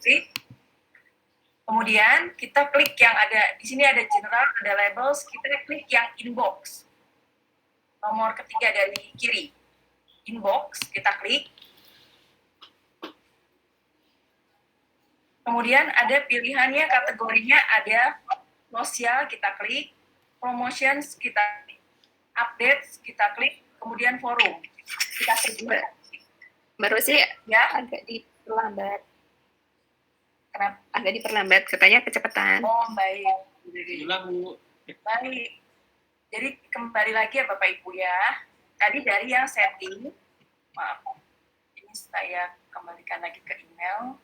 klik. Kemudian kita klik yang ada di sini, ada general, ada labels, kita klik yang inbox. Nomor ketiga dari kiri. Inbox, kita klik. Kemudian ada pilihannya, kategorinya ada sosial, kita klik. Promotions, kita klik. Updates, kita klik. Kemudian forum, kita klik. Baru sih Ya, agak diperlambat. kenapa? Agak diperlambat, katanya kecepatan. Oh, baik. Bu. Baik. Jadi kembali lagi ya Bapak Ibu ya. Tadi dari yang setting, maaf, ini saya kembalikan lagi ke email.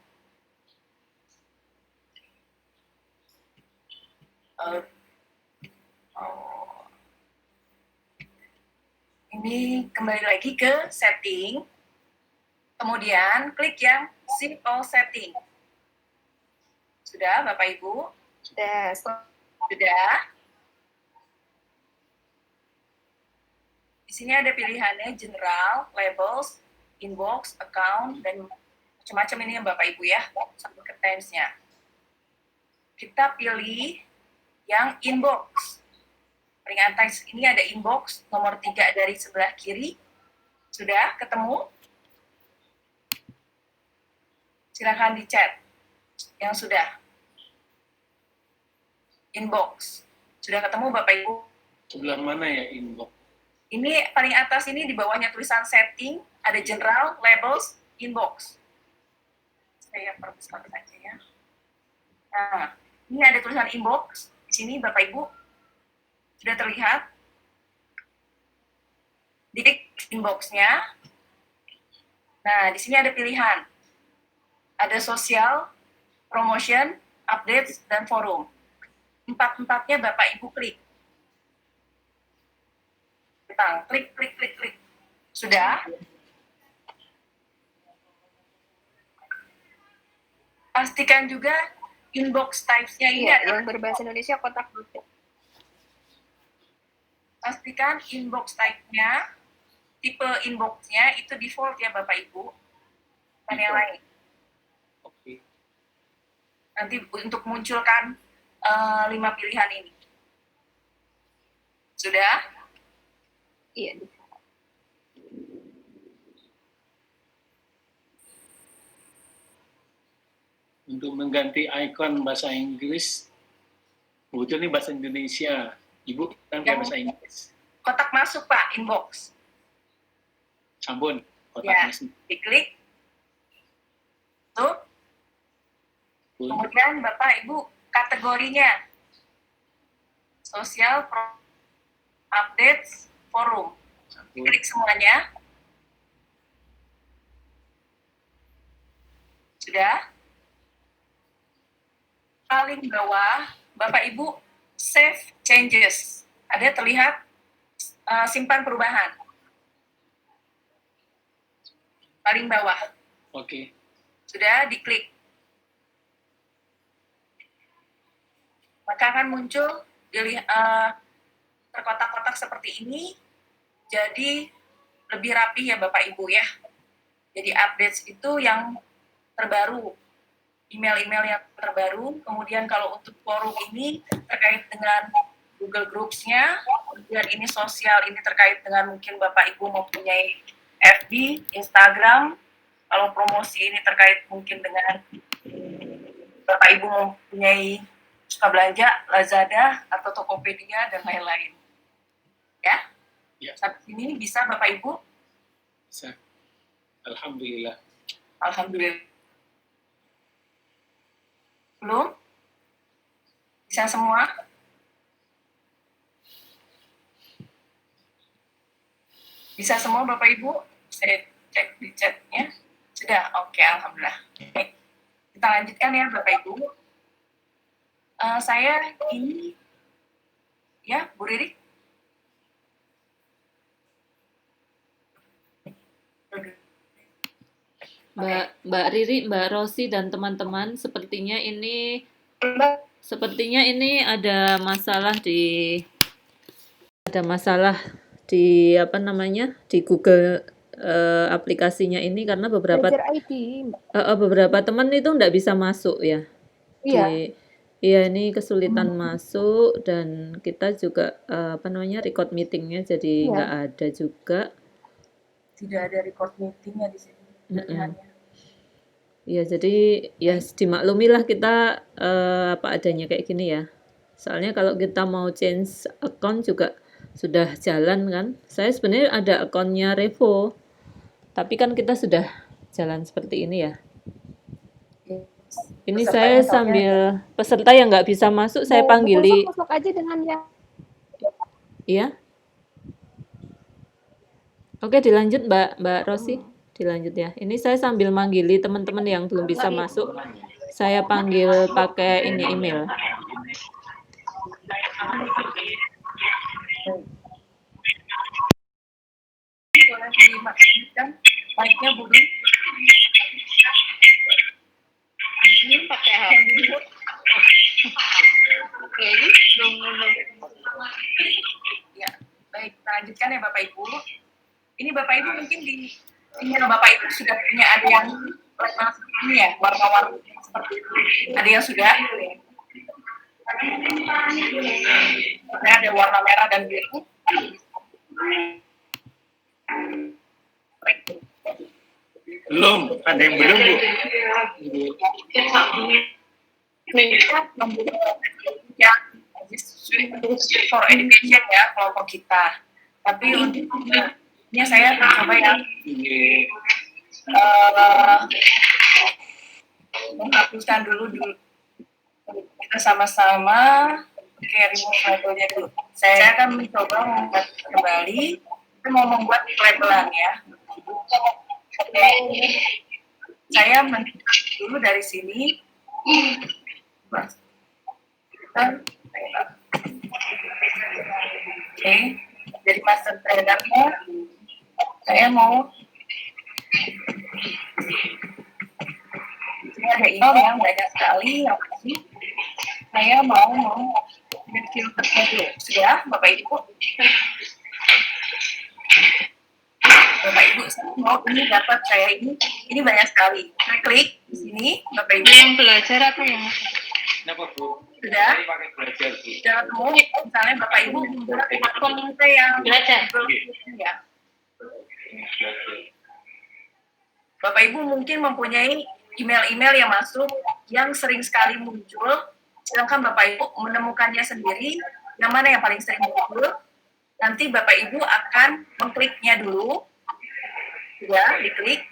Ini kembali lagi ke setting, kemudian klik yang simple setting. Sudah Bapak Ibu? Sudah. Sudah. Di sini ada pilihannya general, labels, inbox, account, dan macam-macam ini ya Bapak Ibu ya, sampai ke times-nya. Kita pilih yang inbox. Paling atas ini ada inbox, nomor 3 dari sebelah kiri. Sudah ketemu? Silakan di-chat. Yang sudah. Inbox. Sudah ketemu Bapak Ibu? Sebelah mana ya inbox? Ini paling atas ini, di bawahnya tulisan setting, ada general, labels, inbox. Saya perbesar saja ya. Nah, ini ada tulisan inbox. Di sini Bapak Ibu sudah terlihat. Diklik inbox-nya. Nah, di sini ada pilihan. Ada sosial, promotion, updates, dan forum. Empat-empatnya Bapak Ibu klik. Klik, klik, klik, klik. Sudah? Pastikan juga inbox types-nya ini Iya, adalah yang berbahasa Indonesia kotak buku. pastikan inbox type-nya, tipe inbox-nya itu default ya Bapak Ibu, dan yang lain. Oke. Nanti untuk munculkan 5 pilihan ini. Sudah? Iya. Untuk mengganti ikon bahasa Inggris, kebetulan ini bahasa Indonesia. Ibu kan kayak bahasa Inggris. Kotak masuk Pak, inbox. Sampun, kotak Ya, masuk. diklik. Tuh. Kemudian Bapak Ibu kategorinya. Sosial, updates, forum. Sampun. Klik semuanya. Sudah? Paling bawah, Bapak Ibu save changes. Ada terlihat simpan perubahan. Paling bawah. Oke. Sudah diklik. Maka akan muncul terkotak-kotak seperti ini. Jadi lebih rapi ya Bapak Ibu ya. Jadi updates itu yang terbaru, email-email yang terbaru. Kemudian kalau untuk forum ini terkait dengan Google Groups-nya, kemudian ini sosial, ini terkait dengan mungkin Bapak Ibu mempunyai FB, Instagram. Kalau promosi ini terkait mungkin dengan Bapak Ibu mempunyai suka belanja, Lazada atau Tokopedia dan lain-lain. Ya? Ya. Sampai sini bisa Bapak Ibu? Bisa. Alhamdulillah. Alhamdulillah. Belum? Bisa semua? Bisa semua Bapak Ibu? Saya cek di chatnya. Sudah? Oke, Alhamdulillah. Oke. Kita lanjutkan ya Bapak Ibu. Saya ini, ya Bu Riri. Mbak Riri, Mbak Rosi dan teman-teman, sepertinya ini ada masalah di apa namanya, di Google aplikasinya ini karena beberapa Belajar ID. beberapa teman itu nggak bisa masuk ya. Iya. Iya, ini kesulitan masuk dan kita juga apa namanya record meetingnya jadi Iya. nggak ada juga. Tidak ada record meetingnya di sini. Pilihannya. Ya, jadi ya dimaklumilah kita apa adanya kayak gini ya. Soalnya kalau kita mau change account juga sudah jalan kan. Saya sebenarnya ada akunnya Revo, tapi kan kita sudah jalan seperti ini ya. Ini Pesertanya saya taunya sambil peserta yang nggak bisa masuk saya Mau panggili. masuk aja dengan yang Iya. Oke, dilanjut Mbak Rosi. Dilanjut ya. Ini saya sambil manggili teman-teman yang belum bisa masuk. Saya panggil pakai ini email. boleh dimaksudkan mic-nya Budi. ini pakai HP. Kayaknya belum. Ya, baik, lanjutkan ya Bapak Ibu. Ini Bapak Ibu mungkin di email Bapak Ibu sudah punya ada yang warna seperti ini ya, warna-warni seperti itu. Ada yang sudah? Ada warna merah dan biru. Belum, ada yang belum, Bu. Ya, for education ya, kelompok kita. Tapi untuk ini saya coba yang menghapuskan dulu. Kita sama-sama remove labelnya dulu. Saya akan mencoba membuat kembali. Kita mau membuat labelan ya. Saya mencoba dulu dari sini. Oke, jadi master tradernya saya mau ini ada email yang banyak sekali yang masih saya mau filternya dulu. Sudah Bapak Ibu? Bapak Ibu mau ini dapat saya ini banyak sekali. Saya klik di sini Bapak Ibu. Yang belajar atau yang Kenapa, Bu? Sudah? Saya pakai belajar, Bu. Sudah ketemu misalnya Bapak Ibu membuat akun saya yang belajar? Ya. Bapak Ibu mungkin mempunyai email-email yang masuk yang sering sekali muncul, sedangkan Bapak Ibu menemukannya sendiri, yang mana yang paling sering muncul, nanti Bapak Ibu akan mengkliknya dulu, ya, diklik,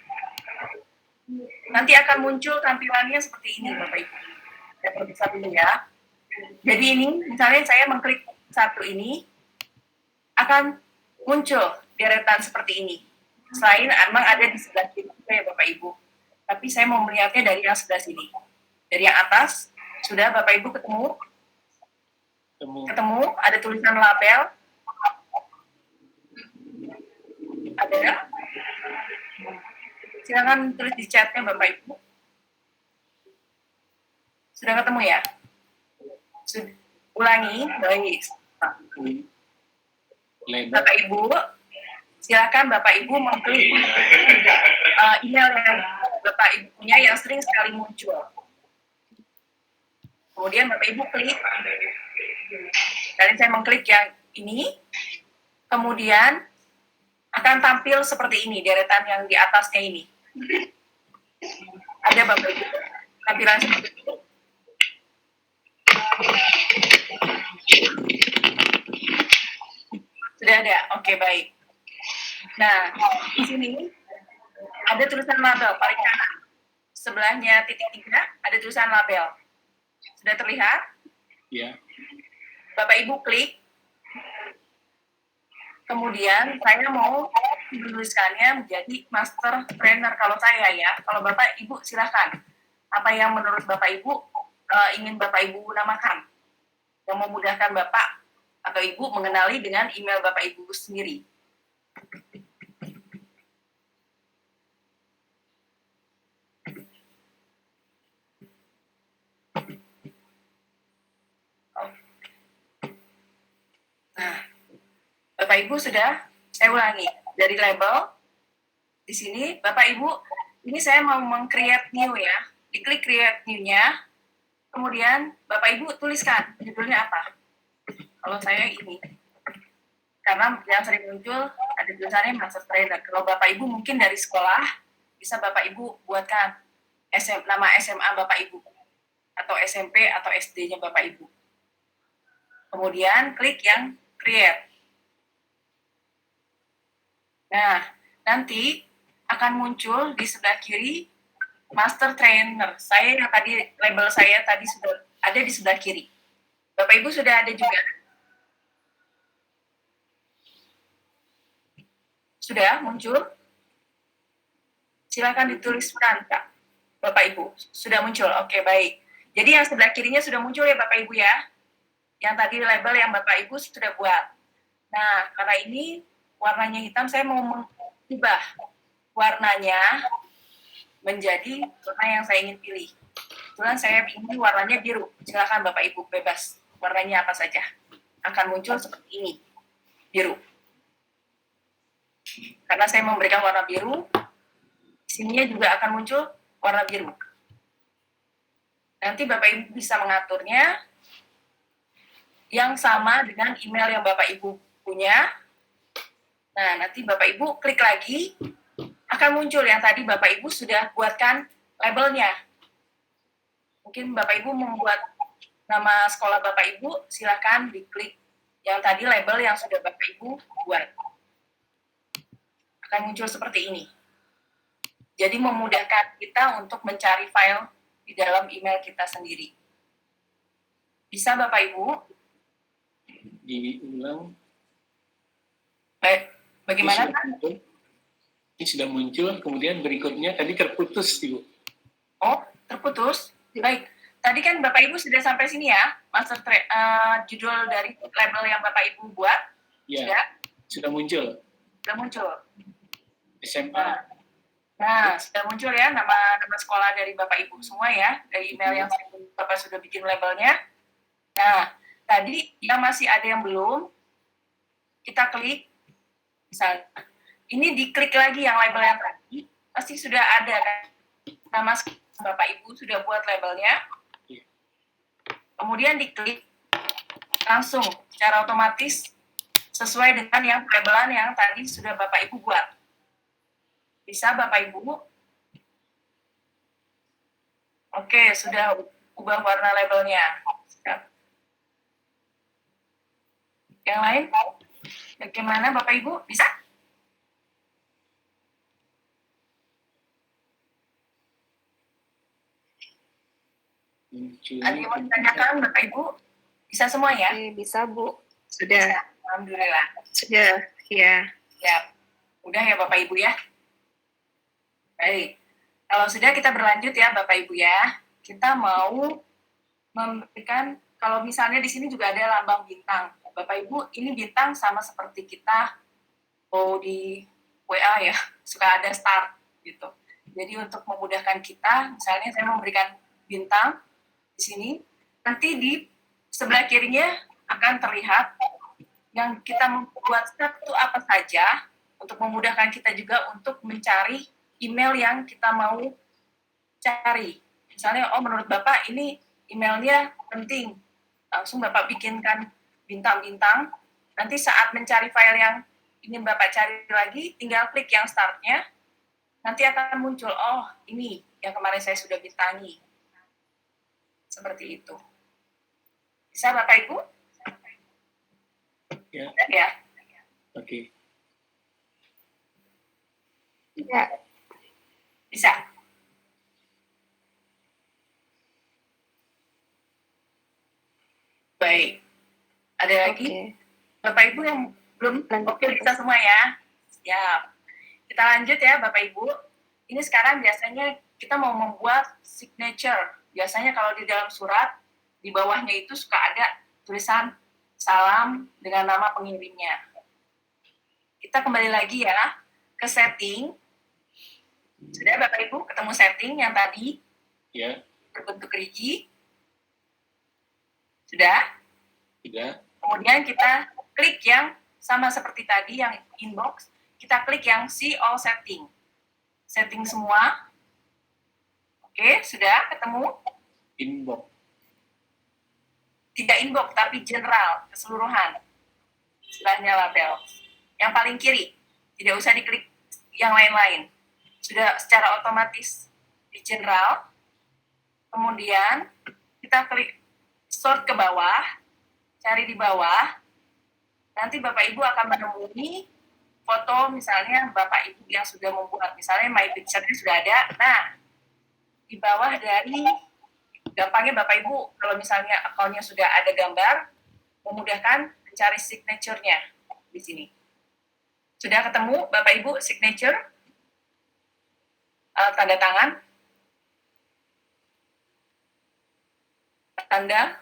nanti akan muncul tampilannya seperti ini Bapak Ibu. Saya periksa dulu ya. Jadi ini, misalnya saya mengklik satu ini, akan muncul deretan seperti ini. Selain memang ada di sebelah kiri juga ya Bapak Ibu. Tapi saya mau melihatnya dari yang sebelah sini. Dari yang atas, sudah Bapak Ibu ketemu? Ketemu, ada tulisan label. Ada? Silakan tulis di chatnya Bapak Ibu. Sudah ketemu ya? Sudah. Ulangi, baik. Bapak Ibu, silakan Bapak Ibu mengklik email yang Bapak Ibu punya yang sering sekali muncul. Kemudian Bapak Ibu klik. Tadi saya mengklik yang ini. Kemudian akan tampil seperti ini, deretan yang di atasnya ini. Ada Bapak Ibu tampilan seperti itu. Sudah ada, oke baik. Nah, di sini ada tulisan label paling kanan. Sebelahnya titik 3 ada tulisan label. Sudah terlihat? Iya. Bapak Ibu klik. Kemudian saya mau menuliskannya menjadi master trainer kalau saya ya. Kalau Bapak Ibu silakan. Apa yang menurut Bapak Ibu ingin Bapak Ibu namakan? Yang memudahkan Bapak atau Ibu mengenali dengan email Bapak Ibu sendiri. Nah, Bapak Ibu sudah, saya ulangi, dari label, Di sini, Bapak Ibu, ini saya mau meng-create new ya. Diklik create new-nya, kemudian Bapak Ibu tuliskan judulnya apa. Kalau saya ini, karena yang sering muncul ada tulisannya Master Trainer. Kalau Bapak Ibu mungkin dari sekolah, bisa Bapak Ibu buatkan nama SMA Bapak Ibu, atau SMP atau SD-nya Bapak Ibu. Kemudian klik yang create. Nah, nanti akan muncul di sebelah kiri Master Trainer. Saya yang tadi, label saya tadi sudah ada di sebelah kiri. Bapak Ibu sudah ada juga? Sudah muncul? Silakan dituliskan, Kak. Bapak Ibu, sudah muncul. Oke, baik. Jadi yang sebelah kirinya sudah muncul ya Bapak Ibu ya. Yang tadi label yang Bapak Ibu sudah buat. Nah, karena ini warnanya hitam, saya mau mengubah warnanya menjadi warna yang saya ingin pilih. Kebetulan saya ingin warnanya biru. Silakan Bapak Ibu bebas. Warnanya apa saja. Akan muncul seperti ini. Biru. Karena saya memberikan warna biru, sininya juga akan muncul warna biru. Nanti Bapak Ibu bisa mengaturnya yang sama dengan email yang Bapak Ibu punya. Nah, nanti Bapak Ibu klik lagi, akan muncul yang tadi Bapak Ibu sudah buatkan labelnya. Mungkin Bapak Ibu membuat nama sekolah Bapak Ibu, silakan diklik yang tadi label yang sudah Bapak Ibu buat. Akan muncul seperti ini. Jadi memudahkan kita untuk mencari file di dalam email kita sendiri. Bisa Bapak Ibu? Diulang. Baik. Bagaimana? Ini sudah muncul, kemudian berikutnya tadi terputus, Ibu. Oh, terputus? Baik. Tadi kan Bapak Ibu sudah sampai sini ya, judul dari label yang Bapak Ibu buat? Ya, sudah muncul. Sudah muncul. SMA. Nah, sudah muncul ya nama sekolah dari Bapak Ibu semua ya, dari email yang Bapak sudah bikin labelnya. Nah, tadi yang masih ada yang belum, kita klik, misalnya, ini diklik lagi yang label yang tadi, pasti sudah ada kan, nama Bapak Ibu sudah buat labelnya, kemudian diklik, langsung secara otomatis sesuai dengan yang labelan yang tadi sudah Bapak Ibu buat. Bisa Bapak Ibu? Oke, sudah ubah warna labelnya. Yang lain? Bagaimana Bapak Ibu? Bisa? Ada yang mau ditanyakan Bapak Ibu? Bisa semua ya? Bisa, Bu. Sudah. Alhamdulillah. Sudah, ya. Ya. Udah ya Bapak Ibu ya? Baik. Kalau sudah kita berlanjut ya Bapak Ibu ya. Kita mau memberikan, kalau misalnya di sini juga ada lambang bintang. Bapak Ibu, ini bintang sama seperti kita di WA ya, suka ada start gitu. Jadi untuk memudahkan kita, misalnya saya memberikan bintang di sini, nanti di sebelah kirinya akan terlihat yang kita membuat step itu apa saja, untuk memudahkan kita juga untuk mencari email yang kita mau cari. Misalnya, oh menurut Bapak ini emailnya penting, langsung Bapak bikinkan bintang-bintang, nanti saat mencari file yang ingin Bapak cari lagi, tinggal klik yang start-nya, nanti akan muncul, oh ini yang kemarin saya sudah bintangi. Seperti itu. Bisa Bapak Ibu? Ya. Ya. Oke. Ya. Bisa. Baik. Ada lagi? Oke. Bapak Ibu yang belum? Lanjut. Oke, bisa semua ya. Siap. Kita lanjut ya Bapak Ibu. Ini sekarang biasanya kita mau membuat signature. Biasanya kalau di dalam surat, di bawahnya itu suka ada tulisan salam dengan nama pengirimnya. Kita kembali lagi ya ke setting. Sudah Bapak Ibu ketemu setting yang tadi? Ya. Berbentuk rigi. Sudah? Sudah. Kemudian kita klik yang sama seperti tadi yang inbox, kita klik yang see all setting. setting semua. Oke, sudah ketemu? Inbox. Tidak inbox, tapi general, keseluruhan. Istilahnya label. Yang paling kiri, tidak usah diklik yang lain-lain. Sudah secara otomatis di general. Kemudian kita klik sort ke bawah, cari di bawah. Nanti Bapak Ibu akan menemui foto misalnya Bapak Ibu yang sudah membuat. Misalnya My Picture-nya sudah ada. Nah, di bawah dari gampangnya Bapak Ibu, kalau misalnya akunnya sudah ada gambar, memudahkan mencari signature-nya di sini. Sudah ketemu Bapak Ibu signature, tanda tangan, tanda,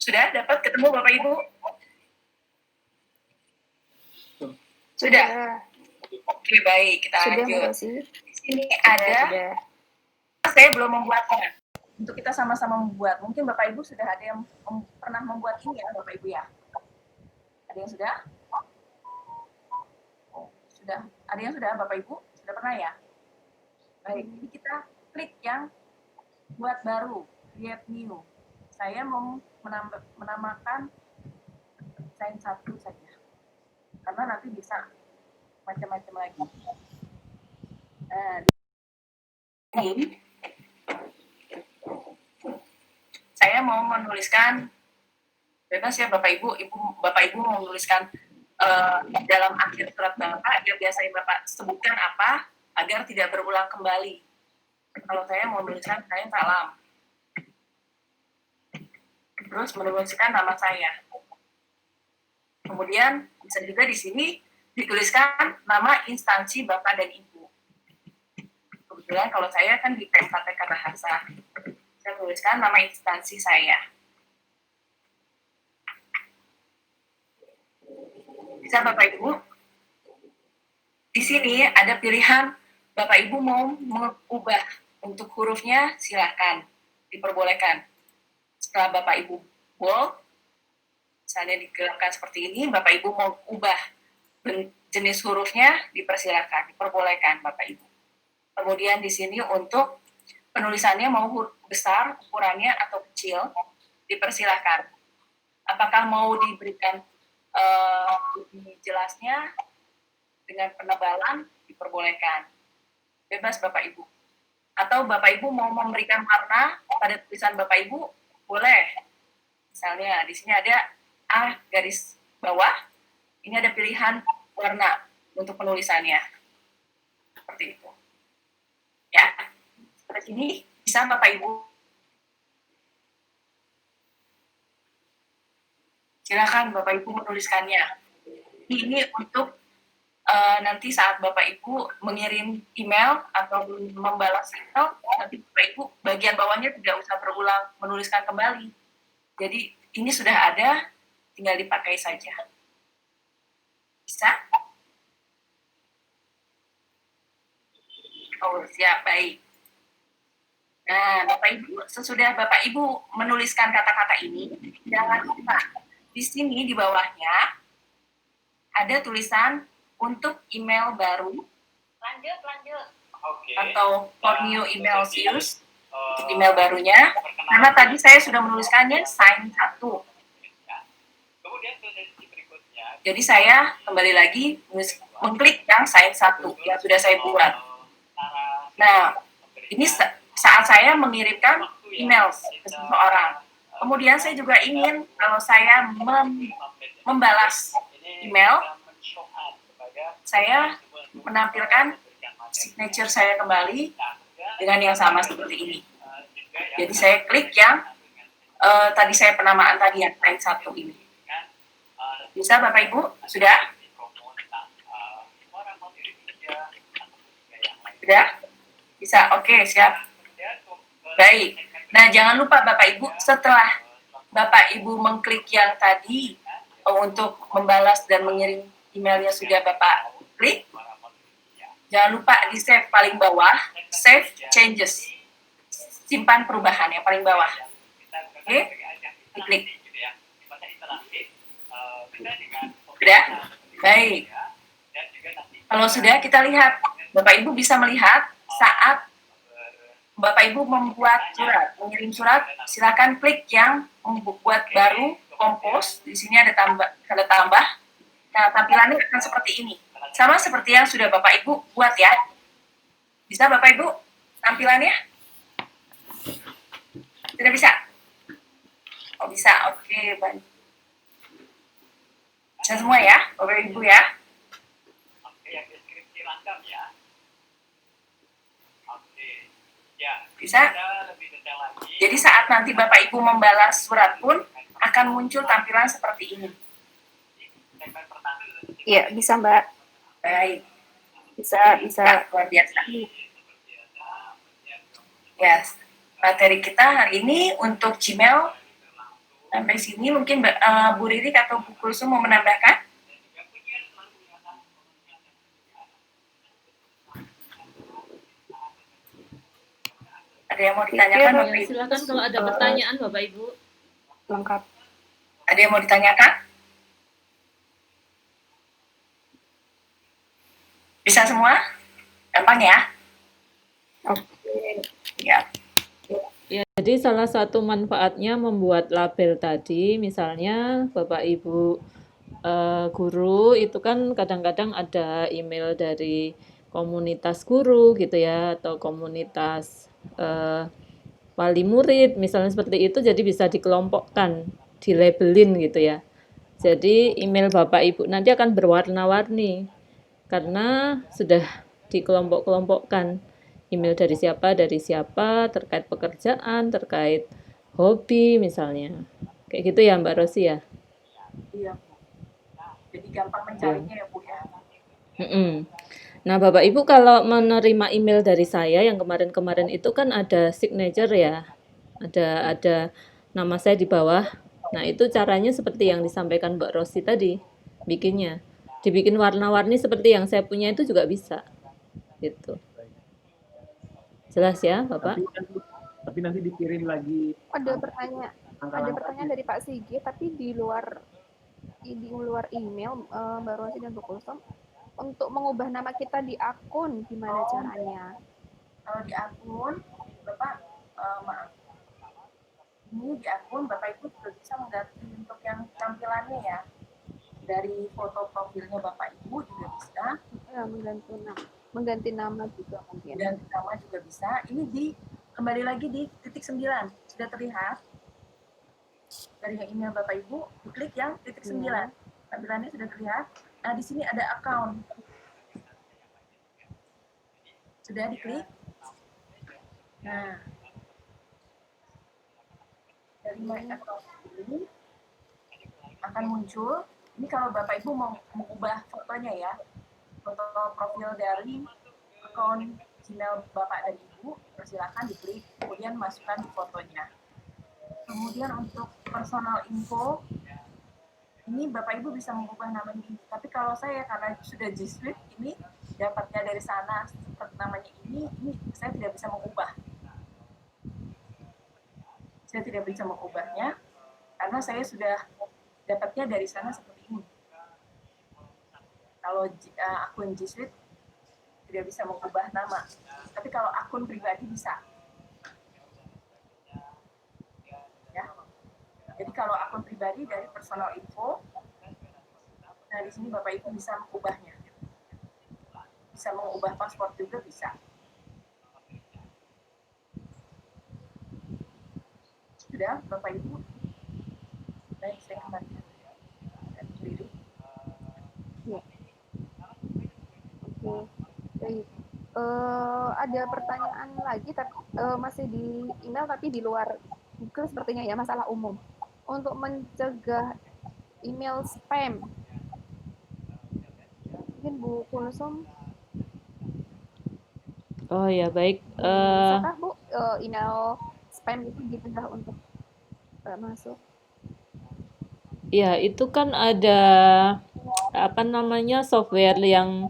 sudah dapat ketemu Bapak Ibu? Sudah. Oke, baik, kita Sudah, lanjut. makasih. Di sini ada, Sudah. saya belum membuatnya. Untuk kita sama-sama membuat. Mungkin Bapak Ibu sudah ada yang pernah membuat ini ya, Bapak Ibu ya? Ada yang sudah? Oh, sudah. Ada yang sudah, Bapak Ibu? Sudah pernah ya? Baik, ini kita klik yang buat baru, create new. Saya mau menamakan sign 1 saja. Karena nanti bisa macam-macam lagi. Nah, ini saya mau menuliskan bebas ya Bapak Ibu, Bapak Ibu mau menuliskan dalam akhir surat Bapak yang biasanya Bapak sebutkan apa agar tidak berulang kembali. Kalau saya mau menuliskan saya salam, terus menuliskan nama saya. Kemudian bisa juga di sini dituliskan nama instansi Bapak dan Ibu. Kebetulan kalau saya kan di PMKTK Bahasa, saya tuliskan nama instansi saya. Bisa Bapak Ibu? Di sini ada pilihan Bapak Ibu mau mengubah untuk hurufnya, silakan, diperbolehkan. Setelah Bapak Ibu bold, misalnya digerakkan seperti ini, Bapak Ibu mau ubah jenis hurufnya, dipersilakan, diperbolehkan Bapak Ibu. Kemudian di sini untuk penulisannya mau huruf besar ukurannya atau kecil, dipersilakan. Apakah mau diberikan lebih jelasnya dengan penebalan, diperbolehkan. Bebas Bapak Ibu. Atau Bapak Ibu mau memberikan warna pada tulisan Bapak Ibu, boleh. Misalnya di sini ada A garis bawah, ini ada pilihan warna untuk penulisannya. Seperti itu. Ya, seperti ini bisa Bapak Ibu. Silakan Bapak Ibu menuliskannya. Ini untuk nanti saat Bapak Ibu mengirim email atau membalas email, nanti Bapak Ibu bagian bawahnya tidak usah berulang menuliskan kembali. Jadi ini sudah ada, tinggal dipakai saja. Bisa? Oh, siap, baik. Nah, Bapak Ibu, sesudah Bapak Ibu menuliskan kata-kata ini, jangan lupa di sini di bawahnya ada tulisan untuk email baru. Lanjut. Oke. Atau for new email use, untuk email barunya. Karena tadi saya sudah menuliskannya sign 1. Kemudian sesi berikutnya. Jadi saya kembali lagi mengklik yang sign 1 yang sudah saya buat. Nah, ini saat saya mengirimkan email ke seseorang. Kemudian saya juga ingin kalau saya membalas email, saya menampilkan signature saya kembali dengan yang sama seperti ini. Jadi saya klik yang tadi saya penamaan tadi yang sign 1 ini. Bisa Bapak Ibu? Sudah? Sudah? Bisa? Oke, siap. Baik. Nah, jangan lupa Bapak Ibu, setelah Bapak Ibu mengklik yang tadi untuk membalas dan mengirim emailnya sudah Bapak klik, jangan lupa di save paling bawah, save changes, simpan perubahan yang paling bawah. Oke, diklik. Sudah? Baik. Kalau sudah, kita lihat Bapak Ibu bisa melihat saat Bapak Ibu membuat surat, mengirim surat, silakan klik yang membuat baru, kompos. Di sini ada tanda tambah. Nah, tampilannya akan seperti ini. Sama seperti yang sudah Bapak Ibu buat ya. Bisa Bapak Ibu tampilannya? Sudah bisa? Oh bisa, oke. Baik. Bisa semua ya, Bapak Ibu ya? Oke, yang deskripsi lengkap ya. Oke. Ya, Bisa? kita lebih detail lagi. Jadi saat nanti Bapak Ibu membalas surat pun akan muncul tampilan seperti ini. Segmen pertama. Iya, bisa Mbak. Baik, Bisa. luar biasa. Yes, materi kita hari ini untuk Gmail sampai sini. Mungkin Bu Ririk atau Bu Kulsum mau menambahkan? Ada yang mau ditanyakan Pikir- Bapak Ya, Ibu? silakan kalau ada pertanyaan Bapak Ibu. Lengkap. Ada yang mau ditanyakan? Bisa semua? Gampang ya? Oke. Ya. Ya, jadi salah satu manfaatnya membuat label tadi, misalnya Bapak Ibu guru itu kan kadang-kadang ada email dari komunitas guru gitu ya, atau komunitas wali murid, misalnya seperti itu, jadi bisa dikelompokkan, dilabelin gitu ya. Jadi email Bapak Ibu nanti akan berwarna-warni karena sudah dikelompok-kelompokkan. Email dari siapa, terkait pekerjaan, terkait hobi misalnya. Kayak gitu ya Mbak Rosi ya? Iya. Jadi gampang mencarinya ya Bu ya. Mm-mm. Nah Bapak Ibu kalau menerima email dari saya yang kemarin-kemarin itu kan ada signature ya, ada nama saya di bawah. Nah itu caranya seperti yang disampaikan Mbak Rosi tadi, bikinnya. Dibikin warna-warni seperti yang saya punya itu juga bisa. Gitu. Jelas ya Bapak? Tapi nanti dikirim lagi Ada pertanyaan angka-angka. dari Pak Sigit, tapi di luar email Mbak Rosi dan Bu Kulsum, untuk mengubah nama kita di akun gimana caranya? Kalau di akun, Bapak, maaf. Ini di akun Bapak Ibu juga bisa mengganti untuk yang tampilannya ya. Dari foto profilnya Bapak Ibu juga bisa. Mengganti nama juga mungkin. Dan nama juga bisa. Ini kembali lagi di titik 9. Sudah terlihat? Dari yang email Bapak Ibu, klik yang titik 9. Tampilannya sudah terlihat. Nah, di sini ada account. Sudah diklik? Nah, dari my account ini akan muncul. Ini kalau Bapak Ibu mau mengubah fotonya ya, foto profil dari akun Gmail Bapak dan Ibu, persilakan diklik, kemudian masukkan di fotonya. Kemudian untuk personal info, ini Bapak Ibu bisa mengubah nama ini. Tapi kalau saya karena sudah G Suite, ini dapatnya dari sana seperti namanya ini saya tidak bisa mengubah. Saya tidak bisa mengubahnya karena saya sudah dapatnya dari sana seperti ini. Kalau akun G Suite tidak bisa mengubah nama, tapi kalau akun pribadi bisa. Ya. Jadi kalau akun pribadi dari personal info, nah di sini Bapak Ibu bisa mengubahnya. Bisa mengubah paspor juga bisa. Sudah Bapak Ibu? Baik, saya kembali. Baik. Ada pertanyaan lagi, tapi masih di email tapi di luar Google sepertinya ya, masalah umum. Untuk mencegah email spam, mungkin Bu Kulsum Oh ya baik. bisakah Bu email spam itu dicegah untuk masuk? Ya itu kan ada apa namanya software yang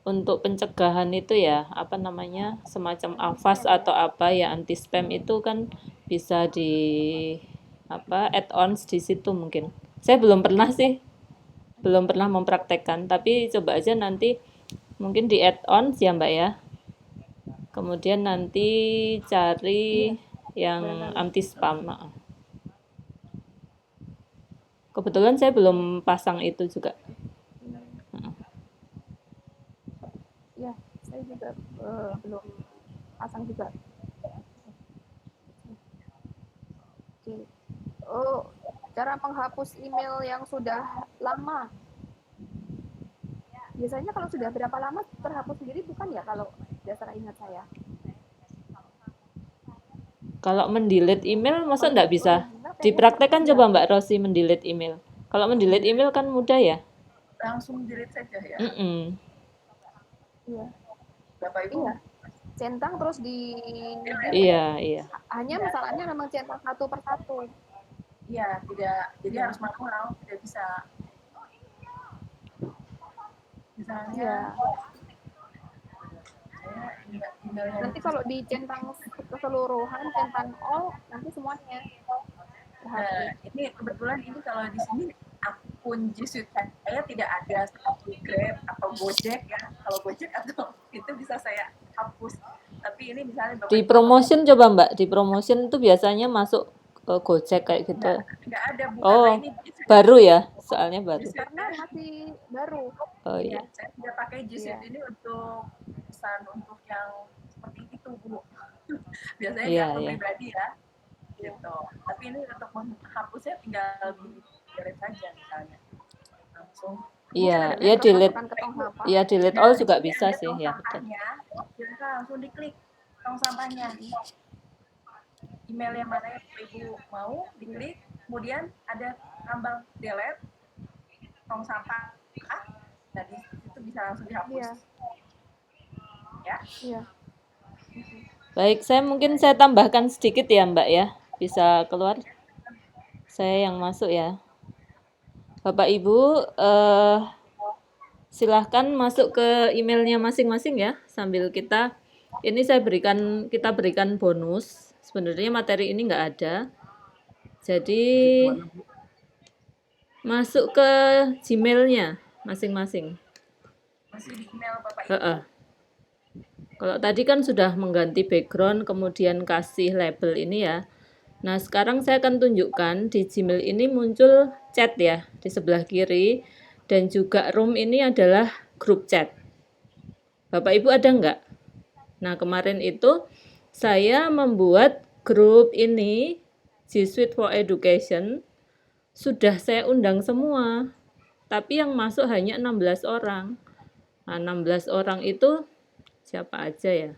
untuk pencegahan itu ya, apa namanya, semacam Avast atau apa ya, anti spam itu kan bisa di apa add-ons di situ mungkin. Saya belum pernah sih, belum pernah mempraktekkan, tapi coba aja nanti mungkin di add-on ya Mbak ya. Kemudian nanti cari yang anti spam. Nah, kebetulan saya belum pasang itu juga. Ya, saya juga belum pasang juga. Oke. Oh, cara menghapus email yang sudah lama. Biasanya kalau sudah berapa lama terhapus sendiri bukan ya kalau dasar ingat saya. Kalau mendelete email masa Kalau nggak bisa? original kayaknya Dipraktekkan seperti coba Mbak Rosi mendelete email. Kalau mendelete email kan mudah ya. Langsung delete saja ya. Mm-mm. Iya. Bapak Ibu. Iya. Centang terus di Iya. hanya masalahnya memang centang satu per satu. Iya, tidak. Jadi harus manual, tidak bisa. Misalnya Iya. saya emailnya Nanti kalau dicentang keseluruhan, centang all, nanti semuanya. Nah, ini kebetulan ini kalau di sini akun G Suite saya tidak ada seperti Grab atau Gojek ya. Kalau Gojek atau itu bisa saya hapus. Tapi ini misalnya Bapak Di Ibu promotion coba Mbak, di promotion itu biasanya masuk ke Gojek kayak gitu. nggak ada Bu, Oh, karena ini G Suite. baru ya, soalnya baru. Karena masih baru. Oh Ya, iya. saya tidak pakai G Suite Iya. ini untuk pesan untuk yang seperti itu Bu. Biasanya Iya, di akun iya. pribadi ya. Gitu. Tapi ini untuk menghapusnya tinggal di delete saja misalnya. Langsung. Iya, Kemudian ya terus delete. masukkan ke tong sampah. Ya delete Nah, all juga di sini bisa ada sih, tong ya betul. sampahnya. Kita langsung diklik tong sampahnya. Email yang mana yang Ibu mau diklik, kemudian ada tambang delete tong sampah. Nah, di situ bisa langsung dihapus. Iya. Ya. Iya. Baik, saya tambahkan sedikit ya Mbak ya. Bisa keluar. Saya yang masuk ya. Bapak Ibu, silahkan masuk ke emailnya masing-masing ya. Sambil kita berikan bonus. Sebenarnya materi ini nggak ada. Jadi masuk ke Gmailnya masing-masing. Masih di email Bapak Ibu. Heeh. Kalau tadi kan sudah mengganti background, kemudian kasih label ini ya. Nah, sekarang saya akan tunjukkan di Gmail ini muncul chat ya di sebelah kiri. Dan juga room ini adalah grup chat. Bapak Ibu ada nggak? Nah, kemarin itu saya membuat grup ini, G Suite for Education, sudah saya undang semua. Tapi yang masuk hanya 16 orang. Nah, 16 orang itu siapa aja ya?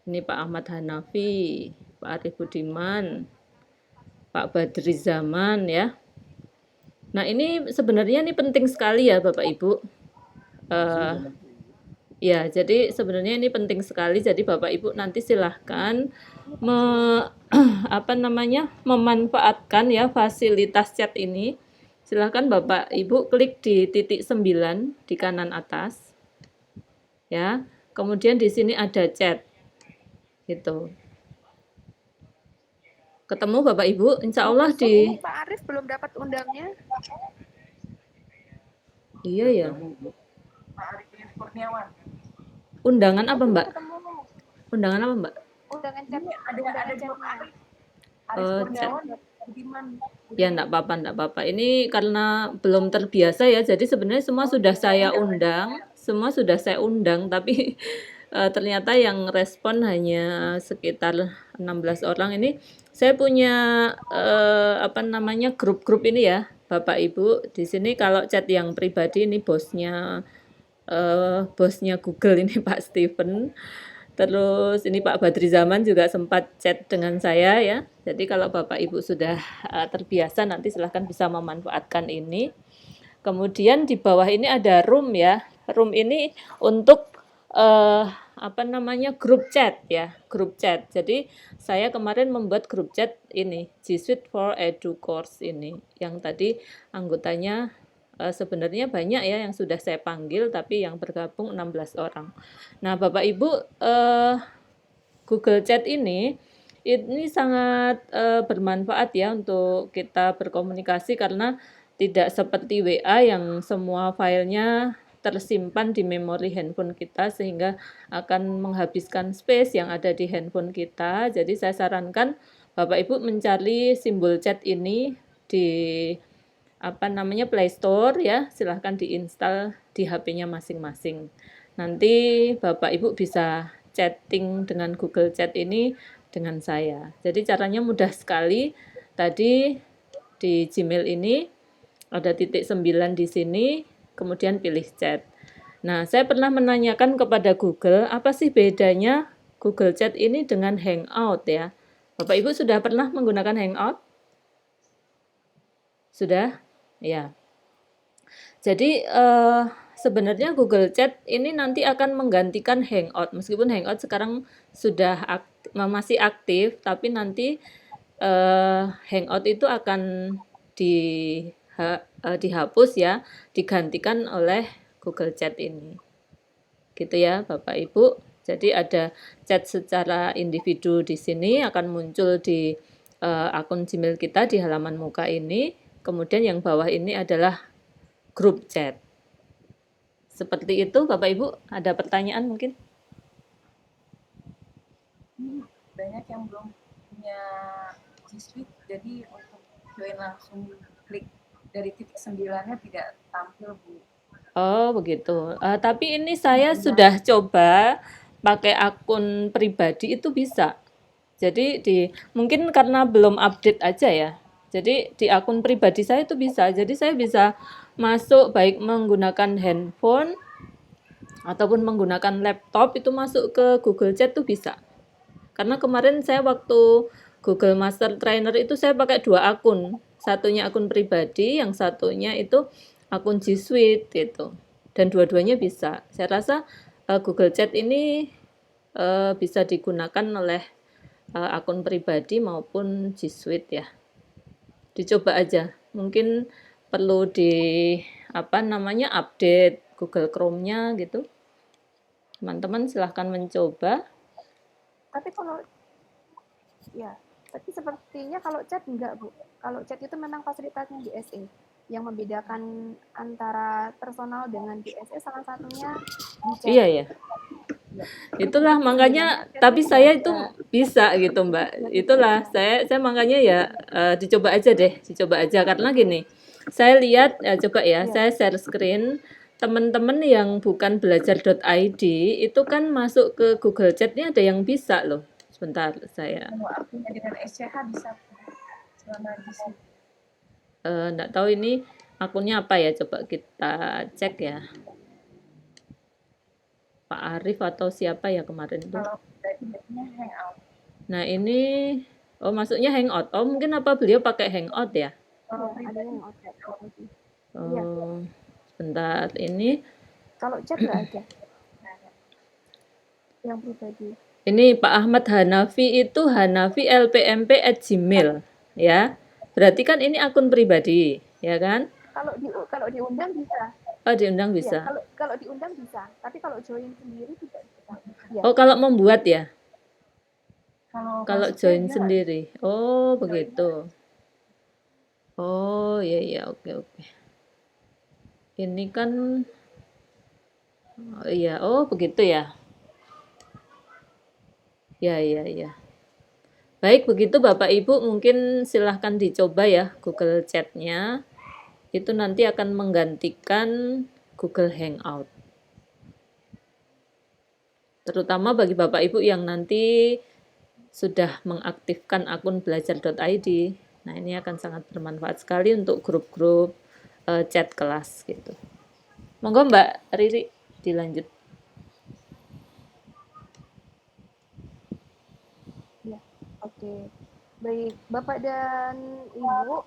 Ini Pak Ahmad Hanafi, Pak Arif Budiman, Pak Badri Zaman ya. Nah, ini sebenarnya ini penting sekali ya Bapak Ibu. Ya, jadi sebenarnya ini penting sekali. Jadi Bapak Ibu nanti silahkan memanfaatkan ya fasilitas chat ini. Silahkan Bapak Ibu klik di titik 9 di kanan atas. Ya. Kemudian di sini ada chat. Gitu. Ketemu Bapak Ibu, insya Allah di... Pak Arif belum dapat undangnya. Iya ya. Pak Arif Kurniawan. Undangan apa Mbak? Ketemu Undangan apa Mbak? undangan chat. Ada dua Pak Arif. Arif Oh, Kurniawan dan Budiman. Ya enggak apa-apa. Ini karena belum terbiasa ya, jadi sebenarnya semua sudah saya undang, tapi ternyata yang respon hanya sekitar 16 orang ini. Saya punya grup-grup ini ya, Bapak Ibu. Di sini kalau chat yang pribadi ini bosnya Google ini Pak Steven. Terus ini Pak Badri Zaman juga sempat chat dengan saya ya. Jadi kalau Bapak Ibu sudah terbiasa nanti silahkan bisa memanfaatkan ini. Kemudian di bawah ini ada room ya. Room ini untuk grup chat ya, grup chat. Jadi saya kemarin membuat grup chat ini G Suite for Edu Course ini yang tadi anggotanya sebenarnya banyak ya yang sudah saya panggil, tapi yang bergabung 16 orang. Nah, Bapak Ibu, Google Chat ini sangat bermanfaat ya untuk kita berkomunikasi karena tidak seperti WA yang semua filenya tersimpan di memori handphone kita sehingga akan menghabiskan space yang ada di handphone kita. Jadi saya sarankan Bapak Ibu mencari simbol chat ini di Play Store ya. Silahkan diinstal di HP-nya masing-masing. Nanti Bapak Ibu bisa chatting dengan Google Chat ini dengan saya. Jadi caranya mudah sekali. Tadi di Gmail ini ada titik 9 di sini, kemudian pilih chat. Nah, saya pernah menanyakan kepada Google, apa sih bedanya Google Chat ini dengan Hangout ya? Bapak Ibu sudah pernah menggunakan Hangout? Sudah? Ya. Jadi sebenarnya Google Chat ini nanti akan menggantikan Hangout. Meskipun Hangout sekarang sudah masih aktif, tapi nanti Hangout itu akan dihapus ya, digantikan oleh Google Chat ini. Gitu ya, Bapak Ibu. Jadi ada chat secara individu di sini akan muncul di akun Gmail kita di halaman muka ini. Kemudian yang bawah ini adalah grup chat. Seperti itu, Bapak Ibu. Ada pertanyaan mungkin? Banyak yang belum punya G Suite, jadi untuk join langsung klik dari titik 9-nya tidak tampil, Bu. Oh, begitu. Tapi ini saya sudah coba pakai akun pribadi itu bisa. Jadi mungkin karena belum update aja ya. Jadi di akun pribadi saya itu bisa. Jadi saya bisa masuk baik menggunakan handphone ataupun menggunakan laptop itu masuk ke Google Chat tuh bisa. Karena kemarin saya waktu Google Master Trainer itu saya pakai 2 akun. Satunya akun pribadi, yang satunya itu akun G Suite gitu. Dan dua-duanya bisa. Saya rasa Google Chat ini bisa digunakan oleh akun pribadi maupun G Suite ya. Dicoba aja. Mungkin perlu update Google Chrome-nya gitu. Teman-teman silahkan mencoba. Tapi sepertinya kalau chat enggak, Bu. Kalau chat itu memang fasilitasnya di SE. Yang membedakan antara personal dengan di SE salah satunya di chat. Iya ya. Itulah makanya, tapi saya itu bisa gitu Mbak. Itulah saya makanya ya dicoba aja deh, dicoba aja karena gini. Saya lihat coba ya, saya share screen teman-teman yang bukan belajar.id itu kan masuk ke Google Chat ini ada yang bisa loh. Sebentar saya. Kalau akunnya dengan SCH bisa selama di sini. Nggak tahu ini akunnya apa ya, coba kita cek ya. Pak Arif atau siapa ya kemarin itu? Kalau pribadinya Hangout. Nah ini, masuknya Hangout. Oh mungkin apa beliau pakai Hangout ya? Kalau Ada pribadi yang outlet. Sebentar ini. Kalau chat nggak ada. Yang pribadi. Ini Pak Ahmad Hanafi itu Hanafi LPMP@gmail ya. Berarti kan ini akun pribadi, ya kan? Kalau diundang bisa. Oh diundang bisa. Ya, kalau diundang bisa, tapi kalau join sendiri tidak bisa. Ya. Oh kalau membuat ya? Kalau masuknya join dia sendiri. Oh begitu. Oh iya oke. Ini kan, oh iya, oh begitu ya. Ya. Baik, begitu Bapak Ibu mungkin silahkan dicoba ya Google Chat-nya. Itu nanti akan menggantikan Google Hangout. Terutama bagi Bapak Ibu yang nanti sudah mengaktifkan akun belajar.id. Nah, ini akan sangat bermanfaat sekali untuk grup-grup chat kelas gitu. Monggo Mbak Riri dilanjut. Oke, baik Bapak dan Ibu,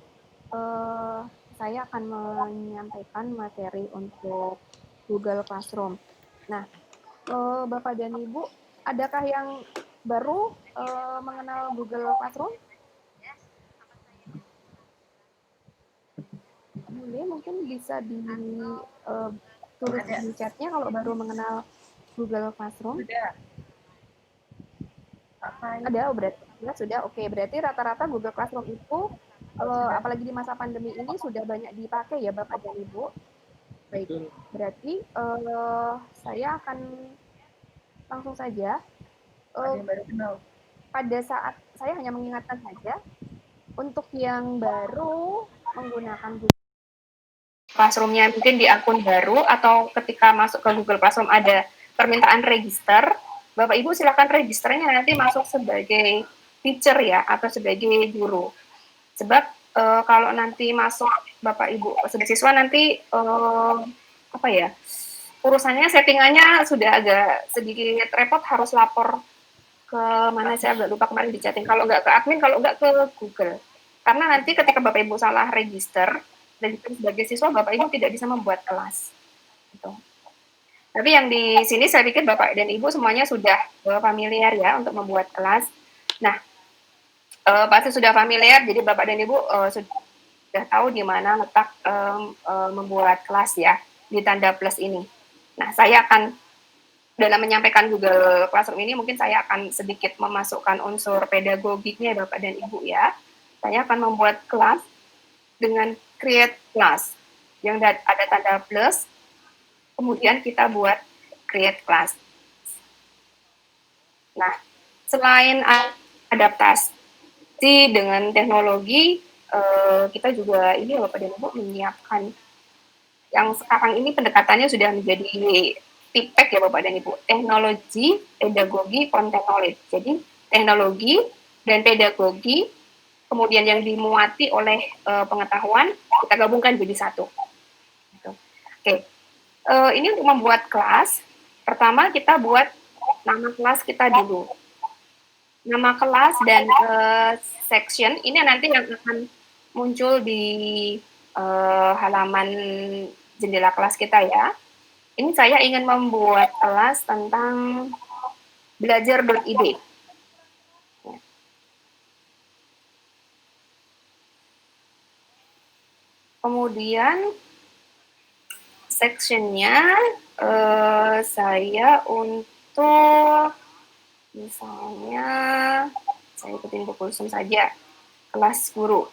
saya akan menyampaikan materi untuk Google Classroom. Nah, Bapak dan Ibu, adakah yang baru mengenal Google Classroom? Boleh, mungkin bisa ditulis di chatnya kalau baru mengenal Google Classroom. sudah. Ada, berarti sudah oke. Berarti rata-rata Google Classroom itu apalagi di masa pandemi ini sudah banyak dipakai ya Bapak dan Ibu. Baik, Betul. berarti saya akan langsung saja. Ada yang baru kenal. Pada saat saya hanya mengingatkan saja, untuk yang baru menggunakan Google Classroom-nya mungkin di akun baru atau ketika masuk ke Google Classroom ada permintaan register, Bapak Ibu silakan registernya nanti masuk sebagai teacher ya atau sebagai guru. Sebab kalau nanti masuk Bapak Ibu sebagai siswa nanti apa ya, urusannya settingannya sudah agak sedikit repot, harus lapor ke mana, saya agak lupa kemarin di chatting, kalau nggak ke admin, kalau nggak ke Google. Karena nanti ketika Bapak Ibu salah register sebagai siswa, Bapak Ibu tidak bisa membuat kelas. Gitu. Tapi yang di sini saya pikir Bapak dan Ibu semuanya sudah familiar ya untuk membuat kelas. Nah, pasti sudah familiar, jadi Bapak dan Ibu sudah tahu di mana letak membuat kelas ya, di tanda plus ini. Nah, saya akan dalam menyampaikan Google Classroom ini mungkin saya akan sedikit memasukkan unsur pedagogiknya Bapak dan Ibu ya. Saya akan membuat kelas dengan create class yang ada tanda plus, kemudian kita buat create class. Nah, selain adaptasi dengan teknologi, kita juga ini Bapak dan Ibu menyiapkan yang sekarang ini pendekatannya sudah menjadi TPEK ya Bapak dan Ibu, teknologi, pedagogi, content knowledge. Jadi teknologi dan pedagogi, kemudian yang dimuati oleh pengetahuan, kita gabungkan jadi satu. Gitu. Oke, ini untuk membuat kelas, pertama kita buat nama kelas kita dulu. Nama kelas dan section, ini nanti yang akan muncul di halaman jendela kelas kita ya. Ini saya ingin membuat kelas tentang belajar.id. Kemudian sectionnya saya untuk misalnya saya ikutin buku khusus saja, kelas guru.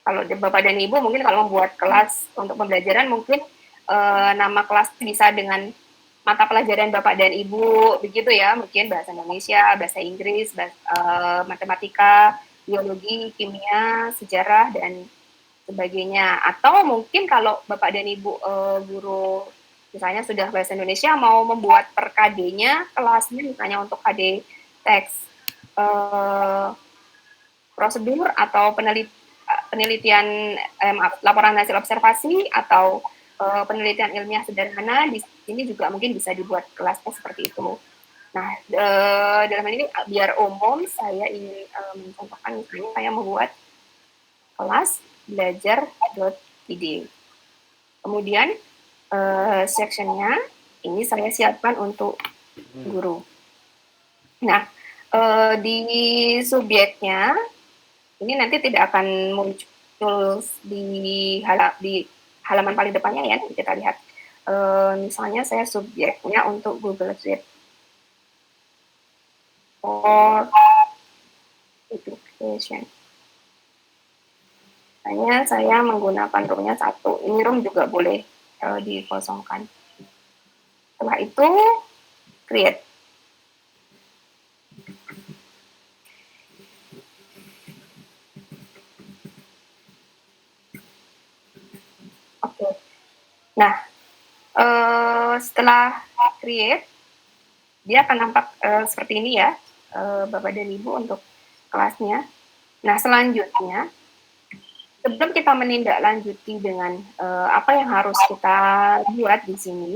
Kalau Bapak dan Ibu mungkin kalau membuat kelas untuk pembelajaran mungkin nama kelas bisa dengan mata pelajaran Bapak dan Ibu, begitu ya, mungkin bahasa Indonesia, bahasa Inggris, matematika, biologi, kimia, sejarah, dan sebagainya. Atau mungkin kalau Bapak dan Ibu guru misalnya sudah bahasa Indonesia mau membuat per KD-nya, kelasnya misalnya untuk KD teks, prosedur atau penelitian, laporan hasil observasi atau penelitian ilmiah sederhana, di sini juga mungkin bisa dibuat kelasnya seperti itu. Nah, dalam hal ini biar umum, saya ingin mencontohkan misalnya saya membuat kelas belajar.id. Kemudian sectionnya ini saya siapkan untuk guru. Nah, di subjeknya ini nanti tidak akan muncul di halaman paling depannya ya, kita lihat. Misalnya saya subjeknya untuk Google Suite for Education. Misalnya saya menggunakan room-nya 1. Ini room juga boleh dikosongkan. Setelah itu, create. Oke. Nah, setelah create, dia akan nampak seperti ini ya, Bapak dan Ibu untuk kelasnya. Nah, selanjutnya, sebelum kita menindaklanjuti dengan apa yang harus kita buat di sini,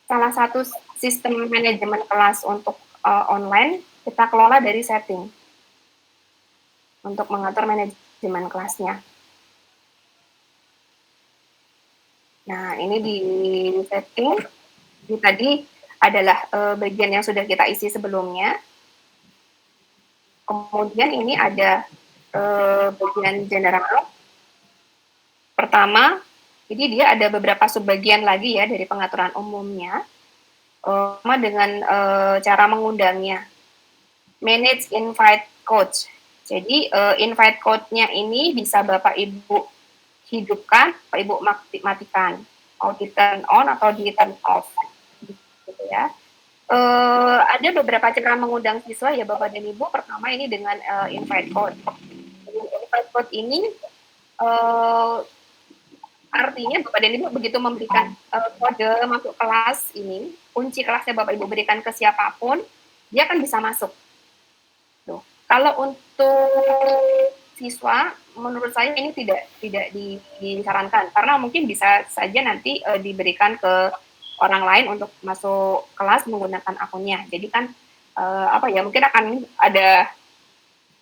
salah satu sistem manajemen kelas untuk online, kita kelola dari setting untuk mengatur manajemen kelasnya. Nah, ini di setting, ini tadi adalah bagian yang sudah kita isi sebelumnya. Kemudian ini ada bagian general. Pertama, jadi dia ada beberapa subbagian lagi ya dari pengaturan umumnya. Sama dengan cara mengundangnya. Manage invite code. Jadi invite code-nya ini bisa Bapak Ibu hidupkan, Bapak Ibu matikan. Mau di turn on atau di turn off. Gitu ya. Ada beberapa cara mengundang siswa ya Bapak dan Ibu. Pertama ini dengan invite code. Invite code ini artinya Bapak dan Ibu begitu memberikan kode masuk kelas ini, kunci kelasnya Bapak Ibu berikan ke siapapun, dia akan bisa masuk. Tuh. Kalau untuk siswa, menurut saya ini tidak disarankan karena mungkin bisa saja nanti diberikan ke orang lain untuk masuk kelas menggunakan akunnya. Jadi kan mungkin akan ada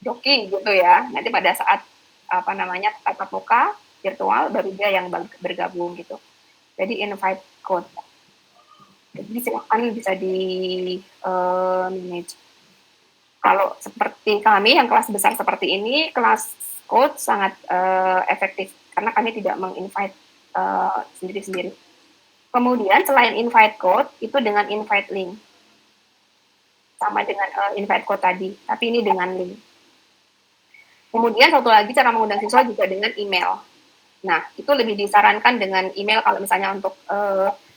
joki gitu ya. Nanti pada saat tatap muka virtual baru dia yang bergabung gitu. Jadi invite code. Jadi silakan bisa di manage. Kalau seperti kami yang kelas besar seperti ini, kelas code sangat efektif karena kami tidak menginvite sendiri-sendiri. Kemudian selain invite code itu dengan invite link, sama dengan invite code tadi, tapi ini dengan link. Kemudian satu lagi cara mengundang siswa juga dengan email. Nah, itu lebih disarankan dengan email kalau misalnya untuk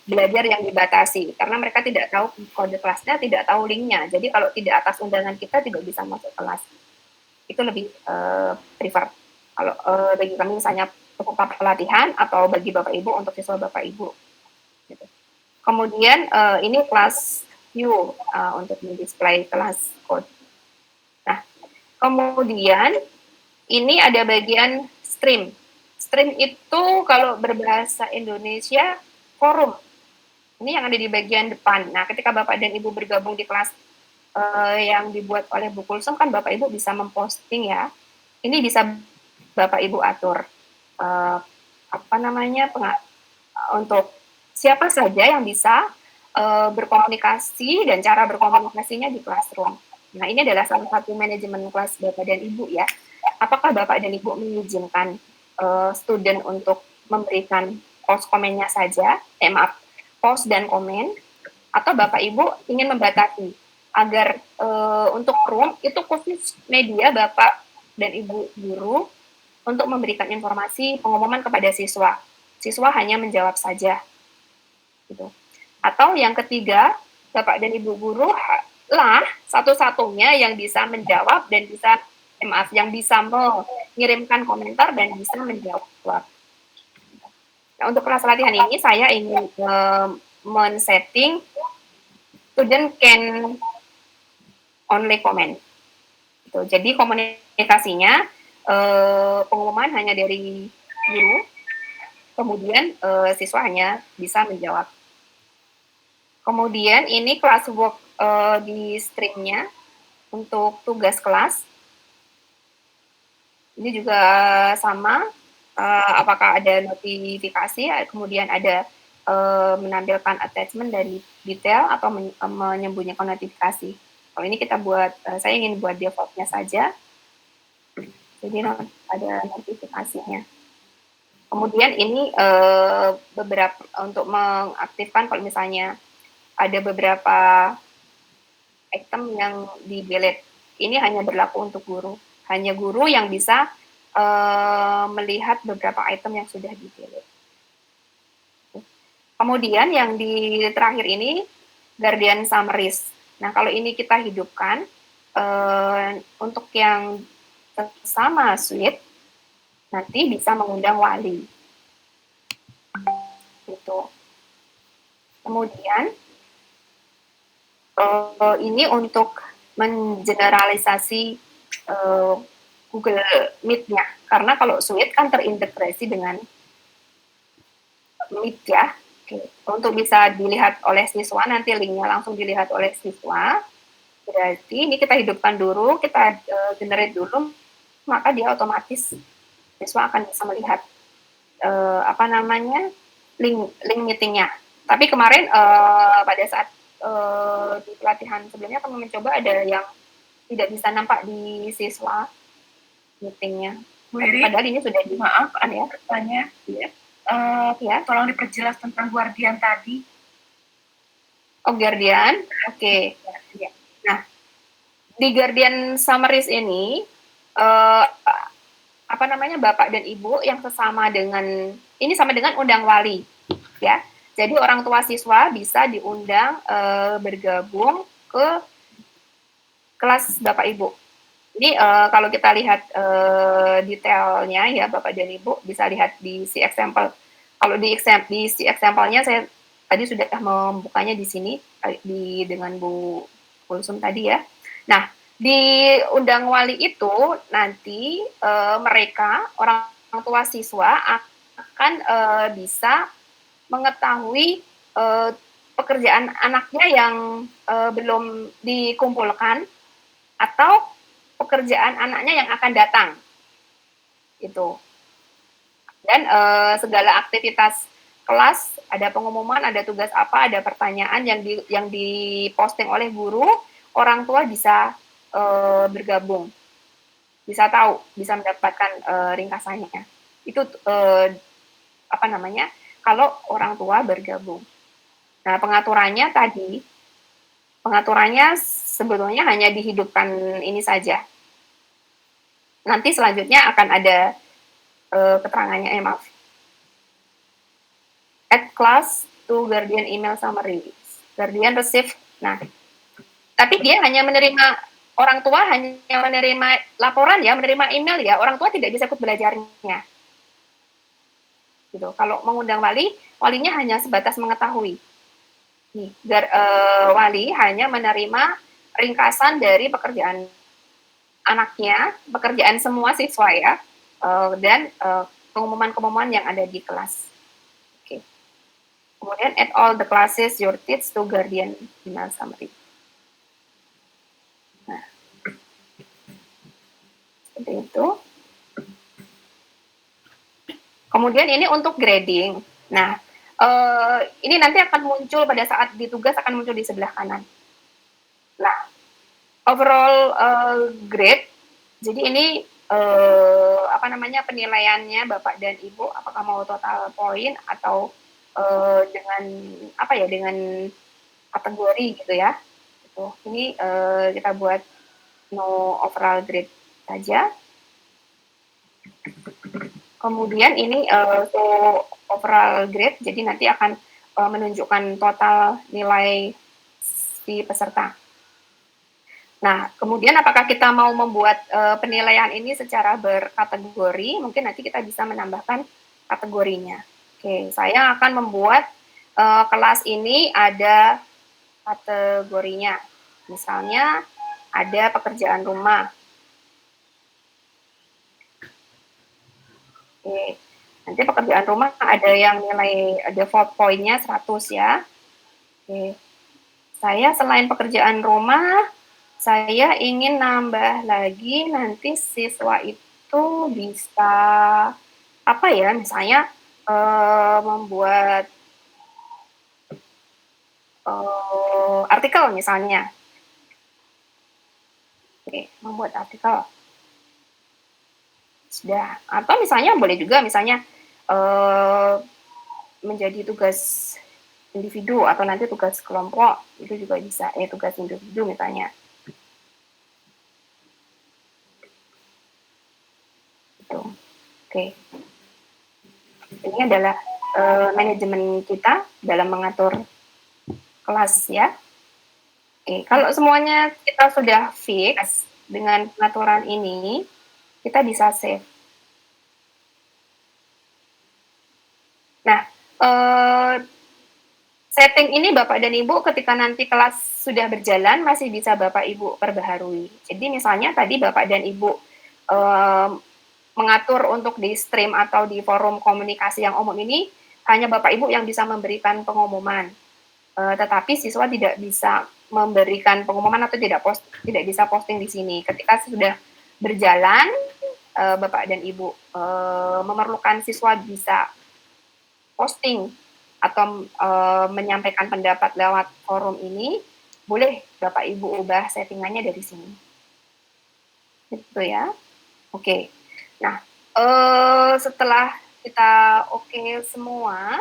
belajar yang dibatasi, karena mereka tidak tahu kode kelasnya, tidak tahu linknya. Jadi kalau tidak atas undangan kita tidak bisa masuk kelas. Itu lebih prefer. Kalau bagi kami misalnya peserta pelatihan atau bagi Bapak Ibu untuk siswa Bapak Ibu. Gitu. Kemudian ini kelas view untuk mendisplay kelas code. Nah, kemudian ini ada bagian stream. Stream itu kalau berbahasa Indonesia forum. Ini yang ada di bagian depan. Nah, ketika Bapak dan Ibu bergabung di kelas yang dibuat oleh Bu Kulsum, kan Bapak Ibu bisa memposting ya. Ini bisa Bapak Ibu atur untuk siapa saja yang bisa berkomunikasi dan cara berkomunikasinya di classroom. Nah, ini adalah salah satu manajemen kelas Bapak dan Ibu ya. Apakah Bapak dan Ibu mengizinkan student untuk memberikan post komennya saja, post dan komen, atau Bapak Ibu ingin membatasi agar untuk room itu khusus media Bapak dan Ibu guru untuk memberikan informasi pengumuman kepada siswa. Siswa hanya menjawab saja. Gitu. Atau yang ketiga, Bapak dan Ibu guru lah satu-satunya yang bisa menjawab dan yang bisa mengirimkan komentar dan bisa menjawab. Nah, untuk kelas latihan ini saya ingin men-setting student can only comment. Gitu. Jadi komunikasinya pengumuman hanya dari guru, kemudian siswa hanya bisa menjawab. Kemudian ini classwork di streamnya untuk tugas kelas. Ini juga sama, apakah ada notifikasi, kemudian ada menampilkan attachment dari detail atau menyembunyikan notifikasi. Kalau ini kita buat, saya ingin buat default-nya saja, jadi ada notifikasinya. Kemudian ini beberapa untuk mengaktifkan kalau misalnya ada beberapa item yang di-delete. Ini hanya berlaku untuk guru. Hanya guru yang bisa melihat beberapa item yang sudah di-delete. Kemudian yang di terakhir ini Guardian Summaries. Nah, kalau ini kita hidupkan untuk yang sama suite nanti bisa mengundang wali. Gitu. Kemudian ini untuk mengeneralisasi Google Meet-nya. Karena kalau Suite kan terintegrasi dengan Meet ya. Oke. Untuk bisa dilihat oleh siswa, nanti linknya langsung dilihat oleh siswa. Berarti ini kita hidupkan dulu, kita generate dulu, maka dia otomatis siswa akan bisa melihat link meetingnya. Tapi kemarin pada saat di pelatihan sebelumnya kami mencoba ada yang tidak bisa nampak di siswa meetingnya. Padahal ini sudah Maaf, ada bertanya. Ya. Ya, tolong diperjelas tentang Guardian tadi. Oh, Guardian. Oke. Ya. Nah, di Guardian Summaries ini Bapak dan Ibu yang sama dengan undang wali, ya. Jadi orang tua siswa bisa diundang bergabung ke kelas Bapak Ibu. Ini kalau kita lihat detailnya ya Bapak dan Ibu bisa lihat di si example. Kalau di si example-nya saya tadi sudah membukanya di sini dengan Bu Kulsum tadi ya. Nah, di undang wali itu nanti mereka orang tua siswa akan bisa mengetahui pekerjaan anaknya yang belum dikumpulkan atau pekerjaan anaknya yang akan datang itu. Dan segala aktivitas kelas, ada pengumuman, ada tugas apa, ada pertanyaan yang diposting oleh guru, orang tua bisa bergabung, bisa tahu, bisa mendapatkan ringkasannya. Itu kalau orang tua bergabung. Nah, pengaturannya sebetulnya hanya dihidupkan ini saja. Nanti selanjutnya akan ada keterangannya, maaf. Add class to guardian email summary. Guardian receive. Nah, tapi dia hanya menerima, orang tua hanya menerima laporan ya, menerima email ya, orang tua tidak bisa ikut belajarnya. Gitu. Kalau mengundang walinya hanya sebatas mengetahui. Nih, wali hanya menerima ringkasan dari pekerjaan anaknya, pekerjaan semua siswa ya, dan pengumuman-pengumuman yang ada di kelas. Oke. Kemudian add all the classes your teach to guardian email summary. Nah, seperti itu. Kemudian ini untuk grading. Nah, ini nanti akan muncul pada saat di tugas, akan muncul di sebelah kanan. Nah, overall grade. Jadi ini penilaiannya Bapak dan Ibu, apakah mau total poin atau dengan kategori gitu ya. Gitu. Ini kita buat no overall grade saja. Kemudian ini overall grade, jadi nanti akan menunjukkan total nilai si peserta. Nah, kemudian apakah kita mau membuat penilaian ini secara berkategori, mungkin nanti kita bisa menambahkan kategorinya. Oke, saya akan membuat kelas ini ada kategorinya. Misalnya ada pekerjaan rumah. Oke, nanti pekerjaan rumah ada yang nilai default poinnya 100 ya. Oke, saya selain pekerjaan rumah, saya ingin nambah lagi nanti siswa itu bisa misalnya membuat artikel misalnya. Oke, membuat artikel. Sudah. Atau misalnya boleh juga misalnya menjadi tugas individu atau nanti tugas kelompok, itu juga bisa, tugas individu misalnya. Gitu. Oke. Ini adalah manajemen kita dalam mengatur kelas ya. Oke, kalau semuanya kita sudah fix dengan pengaturan ini, kita bisa save. Nah, setting ini Bapak dan Ibu ketika nanti kelas sudah berjalan masih bisa Bapak Ibu perbaharui. Jadi misalnya tadi Bapak dan Ibu mengatur untuk di stream atau di forum komunikasi yang umum ini, hanya Bapak Ibu yang bisa memberikan pengumuman. Tetapi siswa tidak bisa memberikan pengumuman atau tidak bisa posting di sini. Ketika sudah berjalan, Bapak dan Ibu memerlukan siswa bisa posting atau menyampaikan pendapat lewat forum ini, boleh Bapak Ibu ubah settingannya dari sini. Gitu ya. Oke. Nah, setelah kita oke semua,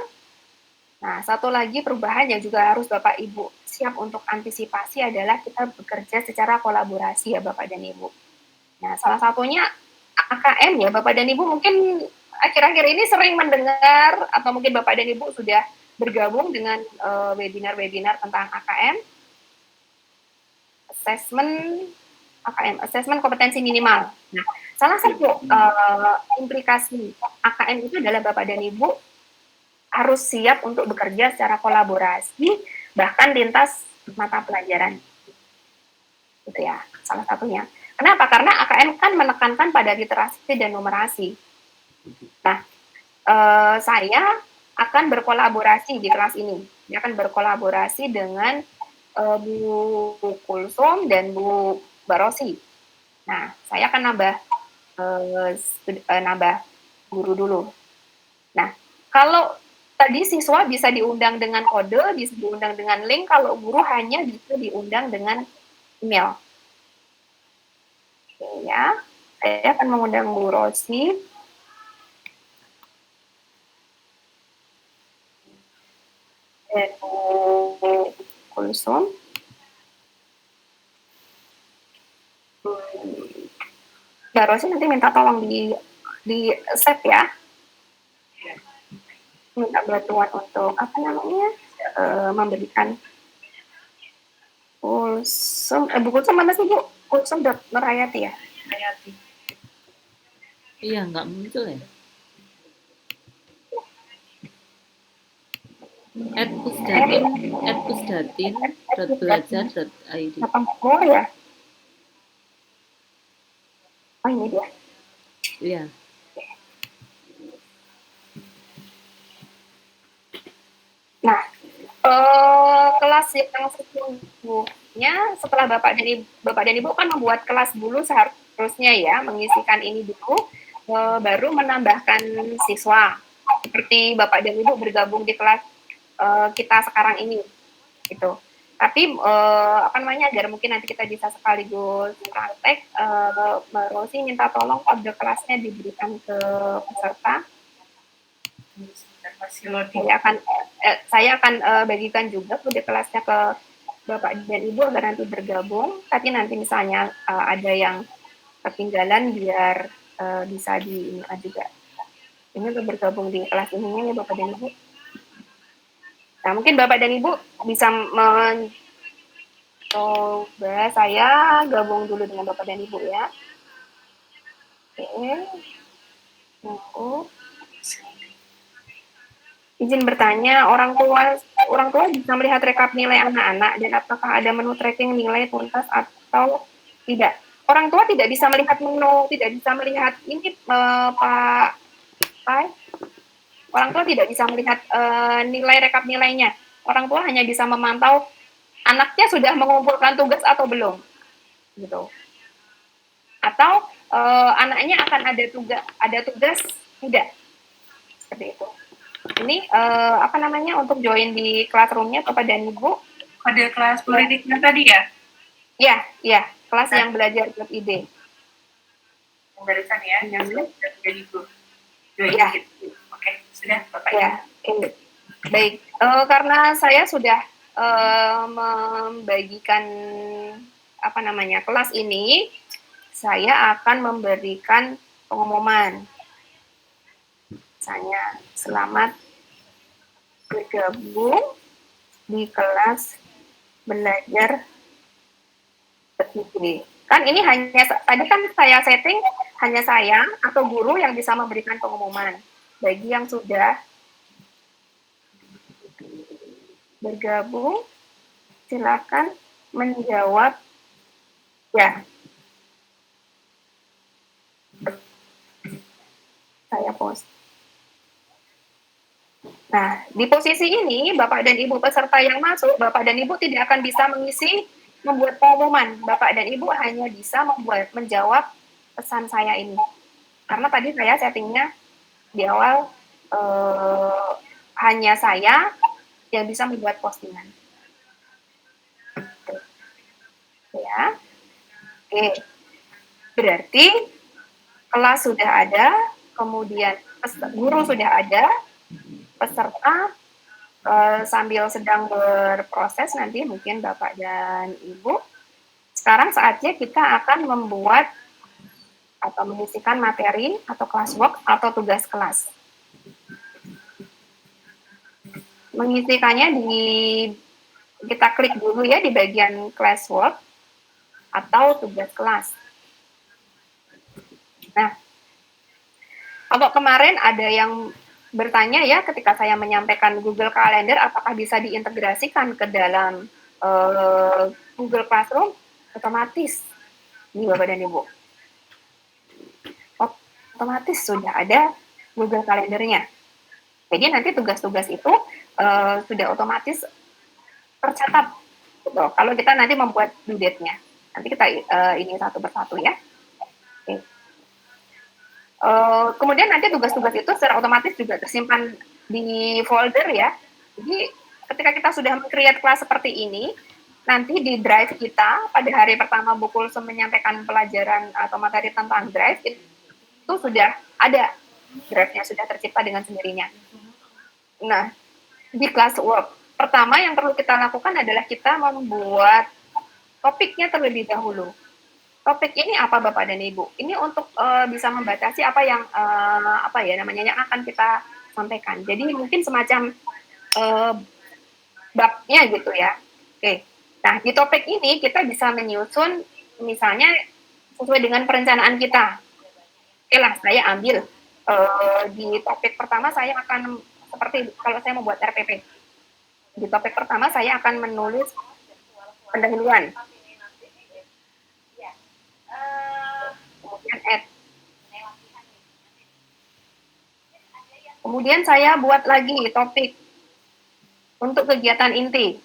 nah satu lagi perubahan yang juga harus Bapak Ibu siap untuk antisipasi adalah kita bekerja secara kolaborasi ya Bapak dan Ibu. Nah, salah satunya AKM ya, Bapak dan Ibu mungkin akhir-akhir ini sering mendengar atau mungkin Bapak dan Ibu sudah bergabung dengan webinar-webinar tentang AKM, assessment kompetensi minimal. Nah, salah satu implikasi AKM itu adalah Bapak dan Ibu harus siap untuk bekerja secara kolaborasi, bahkan lintas mata pelajaran. Gitu ya, salah satunya. Kenapa? Karena AKM kan menekankan pada literasi dan numerasi. Nah, saya akan berkolaborasi di kelas ini. Saya akan berkolaborasi dengan Bu Kulsum dan Bu Barosi. Nah, saya akan nambah guru dulu. Nah, kalau tadi siswa bisa diundang dengan kode, bisa diundang dengan link, kalau guru hanya bisa diundang dengan email. Oke ya, saya akan mengundang Bu Rosi. Dan Bu Kulsum. Mbak Rosi nanti minta tolong di set ya. Minta bantuan untuk apa namanya memberikan Kulsum. Bu Kulsum mana sih Bu? Kulsum Nurhayati ya? Hayati. Iya, nggak muncul ya. @pusdatin.belajar.id. Apa mau ya? Oh ini dia. Iya. Nah, kelas yang sesungguhnya setelah Bapak dan Ibu kan membuat kelas dulu seharusnya ya, mengisikan ini dulu, baru menambahkan siswa. Seperti Bapak dan Ibu bergabung di kelas kita sekarang ini, gitu. Tapi apa namanya, agar mungkin nanti kita bisa sekaligus praktek, Mbak Rosi minta tolong kode kelasnya diberikan ke peserta. Saya akan bagikan juga kode kelasnya ke Bapak dan Ibu agar nanti bergabung. Tapi nanti misalnya ada yang ketinggalan biar bisa di juga. Ini untuk bergabung di kelas ini ya Bapak dan Ibu. Nah mungkin Bapak dan Ibu bisa mencoba, saya gabung dulu dengan Bapak dan Ibu ya. Oke. Izin bertanya, orang tua bisa melihat rekap nilai anak-anak dan apakah ada menu tracking nilai tuntas atau tidak? Orang tua tidak bisa melihat menu, tidak bisa melihat ini Pak. Orang tua tidak bisa melihat nilai rekap nilainya. Orang tua hanya bisa memantau anaknya sudah mengumpulkan tugas atau belum, gitu. Atau anaknya akan ada tugas tidak, seperti itu. Ini apa namanya untuk join di classroom-nya Bapak dan Ibu? Pada kelas politiknya tadi ya? Iya, kelas yang belajar buat ide. Yang barusan ya, yang sudah jadi guru. Ya. Oke, sudah Bapak ya. Baik, karena saya sudah membagikan apa namanya kelas ini, saya akan memberikan pengumuman. Misalnya, selamat bergabung di kelas belajar ide. Kan ini tadi kan saya setting hanya saya atau guru yang bisa memberikan pengumuman. Bagi yang sudah bergabung, silakan menjawab ya. Saya post. Nah, di posisi ini, Bapak dan Ibu peserta yang masuk, Bapak dan Ibu tidak akan bisa membuat pengumuman. Bapak dan Ibu hanya bisa menjawab pesan saya ini. Karena tadi saya settingnya di awal hanya saya yang bisa membuat postingan. Ya. Oke. Berarti kelas sudah ada, kemudian guru sudah ada, peserta sambil sedang berproses nanti mungkin Bapak dan Ibu. Sekarang saatnya kita akan membuat atau mengisikan materi atau classwork atau tugas kelas. Mengisikannya kita klik dulu ya di bagian classwork atau tugas kelas. Nah, kalau kemarin ada yang bertanya ya ketika saya menyampaikan Google Calendar apakah bisa diintegrasikan ke dalam Google Classroom, otomatis nih Bapak dan Ibu. Otomatis sudah ada Google Calendar-nya. Jadi nanti tugas-tugas itu sudah otomatis tercatat. Gitu. Kalau kita nanti membuat due date-nya. Nanti kita ini satu persatu ya. Oke. Kemudian nanti tugas-tugas itu secara otomatis juga tersimpan di folder ya. Jadi ketika kita sudah create kelas seperti ini, nanti di drive kita pada hari pertama Bu Kulsum menyampaikan pelajaran atau materi tentang drive itu sudah ada drive-nya sudah tercipta dengan sendirinya. Nah, di classwork pertama yang perlu kita lakukan adalah kita membuat topiknya terlebih dahulu. Topik ini apa Bapak dan Ibu? Ini untuk bisa membatasi apa yang yang akan kita sampaikan. Jadi mungkin semacam babnya gitu ya. Oke. Nah, di topik ini kita bisa menyusun misalnya sesuai dengan perencanaan kita. Oke lah, saya ambil di topik pertama saya akan seperti kalau saya membuat RPP. Di topik pertama saya akan menulis pendahuluan. Kemudian add. Kemudian saya buat lagi topik untuk kegiatan inti.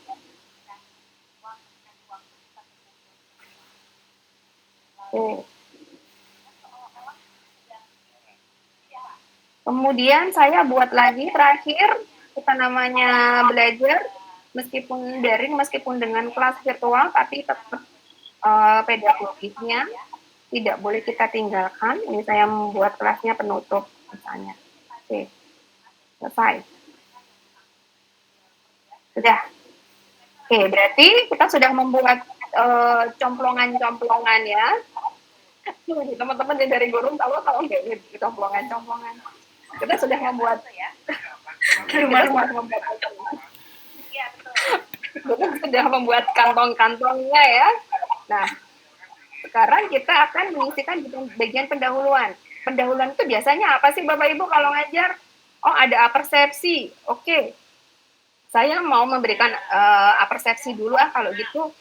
Oke. Kemudian saya buat lagi terakhir, kita namanya belajar, meskipun daring, meskipun dengan kelas virtual, tapi tetap pedagogisnya tidak boleh kita tinggalkan. Ini saya membuat kelasnya penutup, misalnya. Oke, selesai. Sudah. Oke, berarti kita sudah membuat complongan-complongan ya. Teman-teman yang dari guru tahu nggak complongan-complongan. Kita sudah membuat kita sudah membuat kantong-kantongnya ya. Nah, sekarang kita akan mengisikan di bagian pendahuluan. Pendahuluan itu biasanya apa sih Bapak Ibu kalau ngajar? Oh, ada apersepsi. Oke. Saya mau memberikan apersepsi dulu kalau gitu.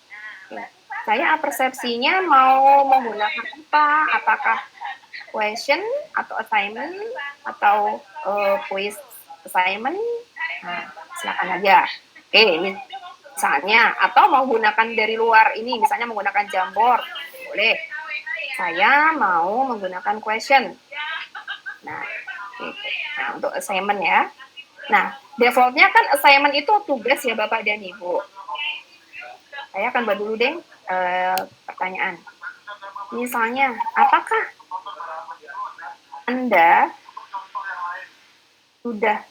Saya apersepsinya mau menggunakan apa? Apakah question atau assignment atau quiz assignment? Nah, silakan aja. Oke, misalnya atau mau gunakan dari luar ini, misalnya menggunakan Jamboard, boleh. Saya mau menggunakan question. Nah, nah untuk assignment ya. Nah, defaultnya kan assignment itu tugas ya Bapak dan Ibu. Saya akan buat dulu deh pertanyaan. Misalnya, apakah Anda sudah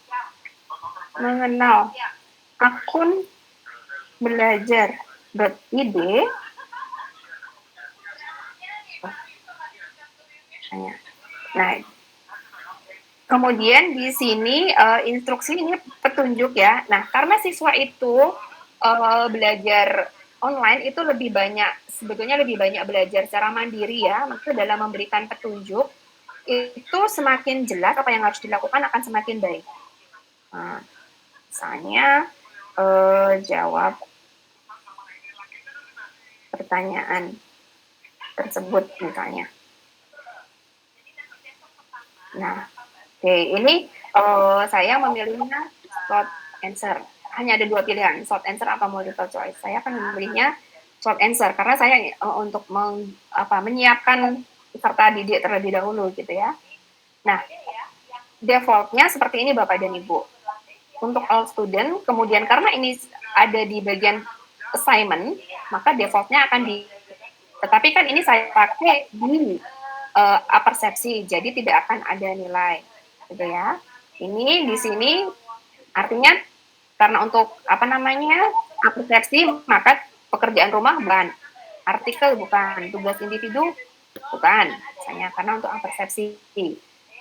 mengenal akun belajar.id? Nah, kemudian di sini instruksi ini petunjuk ya. Nah, karena siswa itu belajar online itu sebetulnya lebih banyak belajar secara mandiri ya, maka dalam memberikan petunjuk itu semakin jelas apa yang harus dilakukan akan semakin baik. Nah, misalnya jawab pertanyaan tersebut misalnya. Nah, oke, ini saya memilihnya short answer. Hanya ada 2 pilihan, short answer atau multiple choice. Saya akan memilihnya short answer karena saya untuk menyiapkan peserta didik terlebih dahulu gitu ya. Nah, defaultnya seperti ini Bapak dan Ibu. Untuk all student, kemudian karena ini ada di bagian assignment, maka defaultnya akan tetapi kan ini saya pakai di apersepsi, jadi tidak akan ada nilai, gitu ya. Ini di sini artinya karena untuk apersepsi, maka pekerjaan rumah bukan, artikel bukan, tugas individu bukan, biasanya karena untuk persepsi.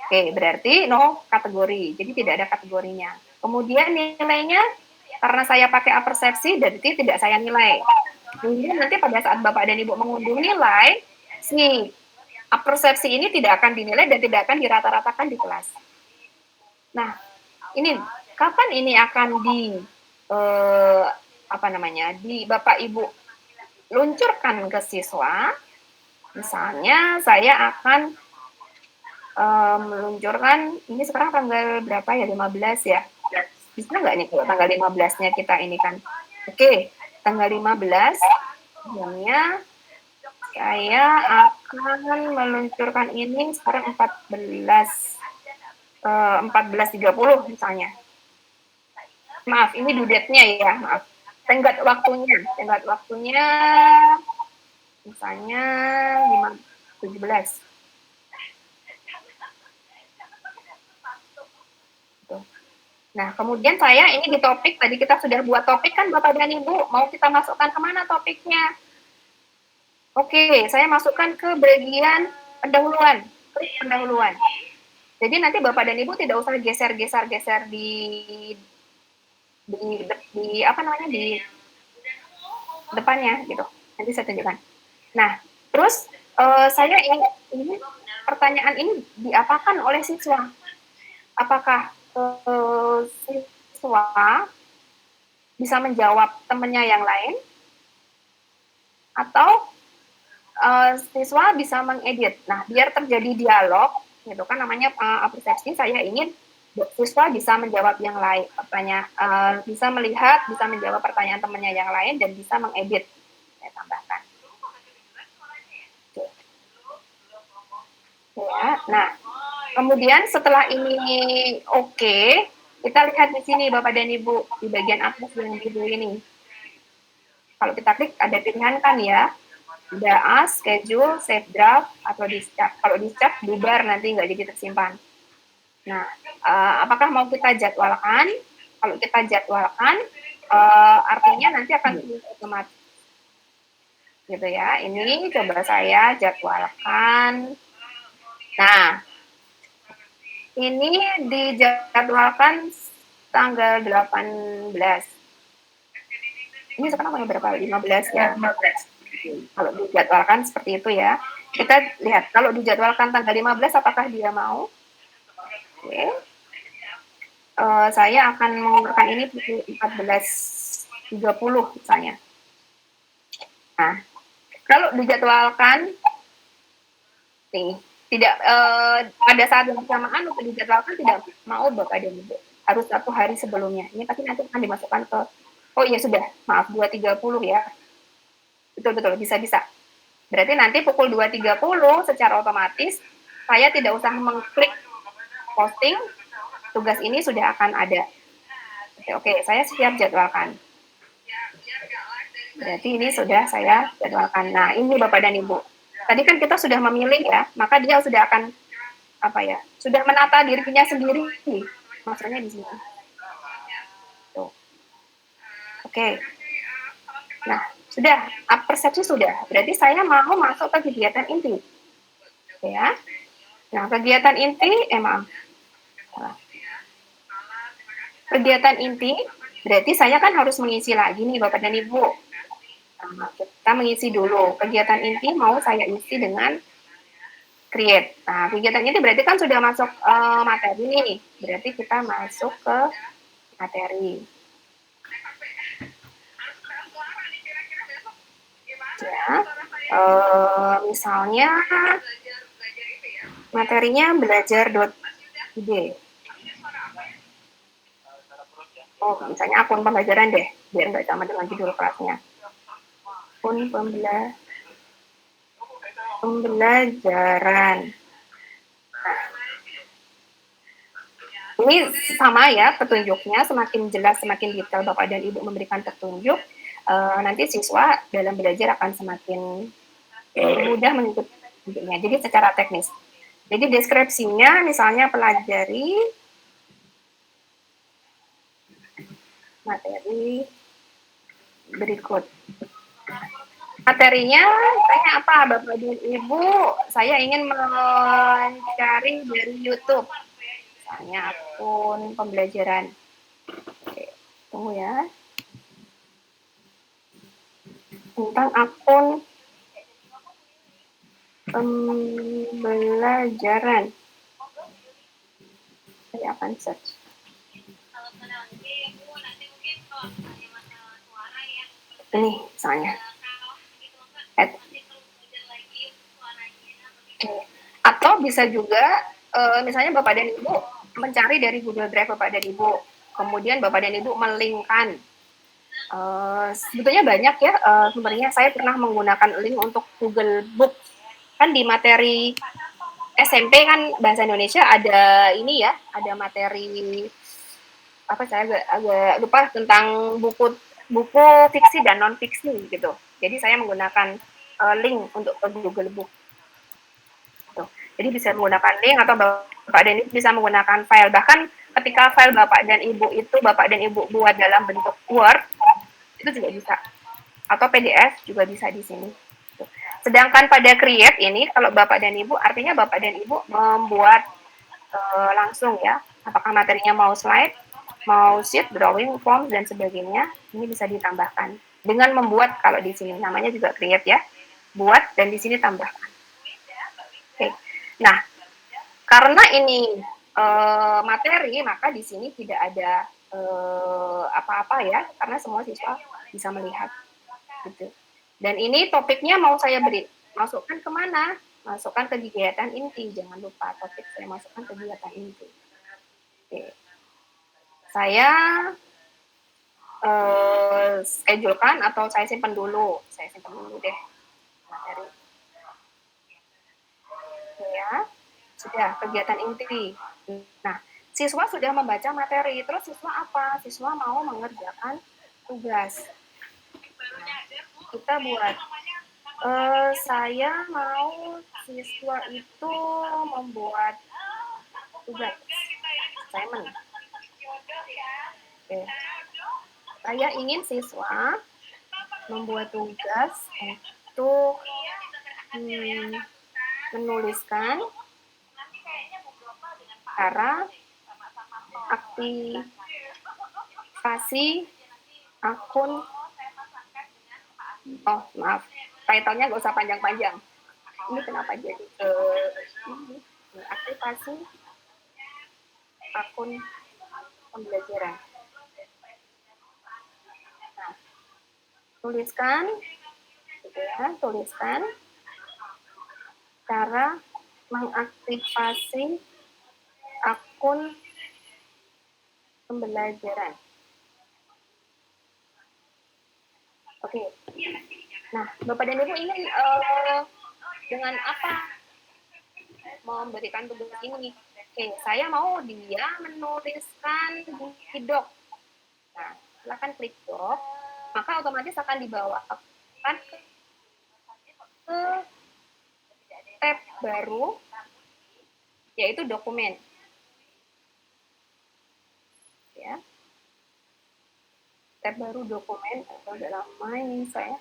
Oke, berarti no kategori. Jadi tidak ada kategorinya. Kemudian nilainya karena saya pakai persepsi berarti tidak saya nilai. Kemudian nanti pada saat Bapak dan Ibu mengunduh nilai, si persepsi ini tidak akan dinilai dan tidak akan dirata-ratakan di kelas. Nah, ini kapan ini akan di di Bapak Ibu luncurkan ke siswa? Misalnya saya akan meluncurkan ini sekarang tanggal berapa ya? 15 ya. Bisa nggak nih kalau tanggal 15-nya kita ini kan? Oke, tanggal 15 jamnya saya akan meluncurkan ini sekarang 14.30 misalnya. Maaf, ini due date-nya ya, maaf. Tenggat waktunya misalnya 17. Nah, kemudian saya ini di topik, tadi kita sudah buat topik kan Bapak dan Ibu, mau kita masukkan kemana topiknya? Oke, saya masukkan ke bagian pendahuluan, klik pendahuluan. Jadi nanti Bapak dan Ibu tidak usah geser-geser di depannya gitu. Nanti saya tunjukkan. Nah, terus saya ini pertanyaan ini diapakan oleh siswa? Apakah siswa bisa menjawab temannya yang lain atau siswa bisa mengedit. Nah, biar terjadi dialog, gitu kan namanya persepsi. Saya ingin siswa bisa menjawab yang lain, bisa melihat, bisa menjawab pertanyaan temannya yang lain dan bisa mengedit. Saya tambahkan. Ya, nah. Kemudian setelah ini oke, kita lihat di sini Bapak dan Ibu di bagian atas yang biru ini. Kalau kita klik ada pilihan kan ya, ada schedule, save draft, atau discharge. Kalau discharge bubar nanti nggak jadi tersimpan. Nah, apakah mau kita jadwalkan? Kalau kita jadwalkan, artinya nanti akan otomatis. Gitu ya. Ini coba saya jadwalkan. Nah, ini dijadwalkan tanggal 18. Ini sekarang tanggal berapa? 15 ya? 15. Kalau dijadwalkan seperti itu ya. Kita lihat, kalau dijadwalkan tanggal 15, apakah dia mau? Oke. Saya akan menggunakan ini pukul 14.30 misalnya. Nah, kalau dijadwalkan, nih, tidak pada saat yang bersamaan untuk dijadwalkan tidak mau Bapak dan Ibu. Harus 1 hari sebelumnya. Ini pasti nanti akan dimasukkan ke, oh iya sudah, maaf 2.30 ya. Betul, bisa. Berarti nanti pukul 2.30 secara otomatis, saya tidak usah mengklik posting, tugas ini sudah akan ada. Oke, saya siap jadwalkan. Berarti ini sudah saya jadwalkan. Nah, ini Bapak dan Ibu. Tadi kan kita sudah memilih ya, maka dia sudah akan sudah menata dirinya sendiri. Maksudnya di sini. Tuh. Oke. Nah, sudah, persepsi sudah. Berarti saya mau masuk ke kegiatan inti. Ya. Nah, kegiatan inti, kegiatan inti, berarti saya kan harus mengisi lagi nih Bapak dan Ibu. Nah, kita mengisi dulu. Kegiatan inti mau saya isi dengan create. Nah, kegiatan inti berarti kan sudah masuk materi nih. Berarti kita masuk ke materi. Ya, misalnya materinya belajar.id. Oh, misalnya akun pembelajaran deh, biar nggak sama dengan judul kelasnya. Akun pembelajaran. Nah, ini sama ya petunjuknya, semakin jelas, semakin detail Bapak dan Ibu memberikan petunjuk, nanti siswa dalam belajar akan semakin mudah mengikuti petunjuknya. Jadi secara teknis. Jadi deskripsinya misalnya pelajari materi berikut. Materinya saya apa, Bapak dan Ibu? Saya ingin mencari dari YouTube. Misalnya akun pembelajaran. Oke, tunggu ya. Tentang akun pembelajaran. Saya akan search. Ini misalnya. Atau bisa juga misalnya Bapak dan Ibu mencari dari Google Drive Bapak dan Ibu. Kemudian Bapak dan Ibu melinkkan. Sebetulnya banyak ya sumbernya. Saya pernah menggunakan link untuk Google Book. Kan di materi SMP kan bahasa Indonesia ada ini ya, ada materi apa saya agak lupa tentang buku fiksi dan non fiksi gitu. Jadi saya menggunakan link untuk ke Google Book. Gitu. Jadi bisa menggunakan link atau Bapak dan Ibu bisa menggunakan file. Bahkan ketika file Bapak dan Ibu itu Bapak dan Ibu buat dalam bentuk Word, itu juga bisa. Atau PDF juga bisa di sini. Sedangkan pada create ini, kalau Bapak dan Ibu, artinya Bapak dan Ibu membuat langsung ya, apakah materinya mau slide, mau sheet, drawing, form, dan sebagainya, ini bisa ditambahkan. Dengan membuat, kalau di sini namanya juga create ya, buat, dan di sini tambahkan. Oke. Nah, karena ini materi, maka di sini tidak ada apa-apa ya, karena semua siswa bisa melihat. Gitu. Dan ini topiknya mau saya beri, masukkan kemana? Masukkan ke kegiatan inti, jangan lupa topik saya masukkan ke kegiatan inti. Oke. Saya schedulekan atau saya simpan dulu deh materi. Ya, sudah kegiatan inti. Nah, siswa sudah membaca materi, terus siswa apa? Siswa mau mengerjakan tugas. Nah, kita buat saya mau siswa itu membuat tugas assignment. Oke. Saya ingin siswa membuat tugas untuk menuliskan cara aktivasi akun. Oh, maaf. Title-nya nggak usah panjang-panjang. Ini kenapa jadi aktivasi akun pembelajaran. Nah, tuliskan cara mengaktifasi akun pembelajaran. Oke. Nah, Bapak dan Ibu ingin dengan apa memberikan tugas ini? Oke, saya mau dia menuliskan di doc. Nah, silakan klik doc, maka otomatis akan dibawakan ke tab baru, yaitu dokumen. Ya. Tab baru dokumen atau dalam ini saya.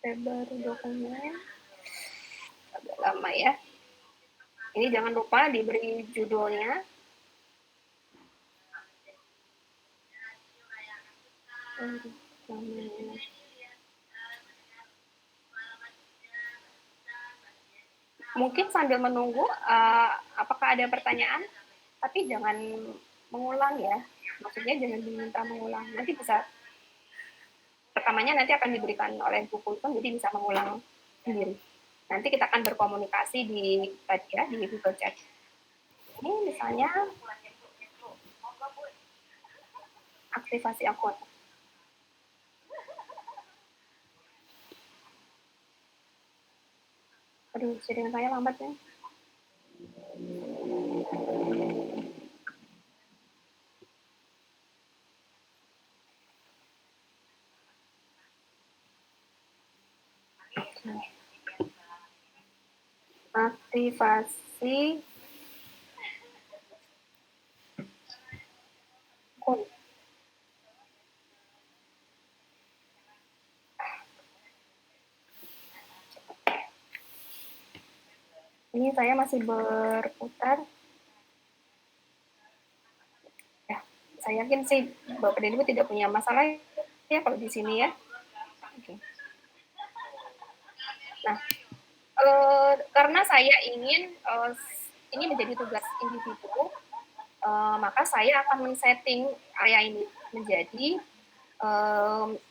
Tab baru dokumen. Agak lama ya. Ini jangan lupa diberi judulnya. Mungkin sambil menunggu, apakah ada pertanyaan? Tapi jangan mengulang ya. Maksudnya jangan diminta mengulang. Nanti bisa, rekamannya nanti akan diberikan oleh buku itu, jadi bisa mengulang sendiri. Nanti kita akan berkomunikasi di Google Chat. Ini misalnya aktivasi akun. Aduh, jaringan saya lambat ya. Aktivasi akun. Ini saya masih berputar. Ya, saya yakin sih Bapak dan Ibu tidak punya masalah ya kalau di sini ya. Oke. Nah, karena saya ingin ini menjadi tugas individu, maka saya akan men-setting area ini menjadi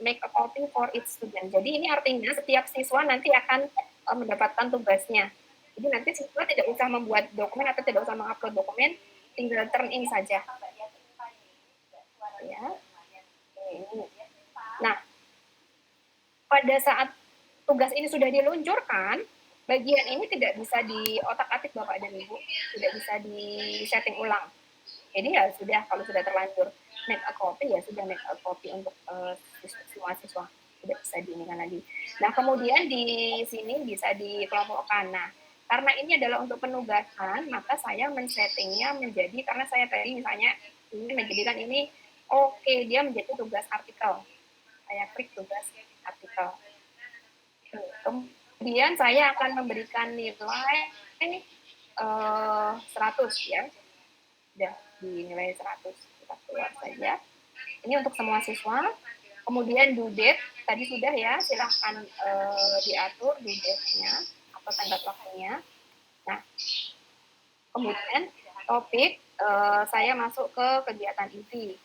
make a copy for each student. Jadi ini artinya setiap siswa nanti akan mendapatkan tugasnya. Jadi nanti siswa tidak usah membuat dokumen atau tidak usah mengupload dokumen, tinggal turn in saja. Ya. Ini. Nah, pada saat tugas ini sudah diluncurkan, bagian ini tidak bisa diotak-atik Bapak dan Ibu, tidak bisa di-setting ulang. Jadi ya sudah, kalau sudah terlanjur make a copy, ya sudah make a copy untuk semua siswa. Tidak bisa diinikan lagi. Nah, kemudian di sini bisa dikelompokkan. Nah, karena ini adalah untuk penugasan, maka saya men-settingnya menjadi, karena saya tadi misalnya ingin menjadikan ini, oke, dia menjadi tugas artikel. Saya klik tugas artikel. Kemudian saya akan memberikan nilai 100 ya. Sudah dinilai 100, kita keluar saja. Ini untuk semua siswa. Kemudian due date, tadi sudah ya, silahkan diatur due date-nya atau tenggat waktunya. Nah, kemudian topik, saya masuk ke kegiatan inti.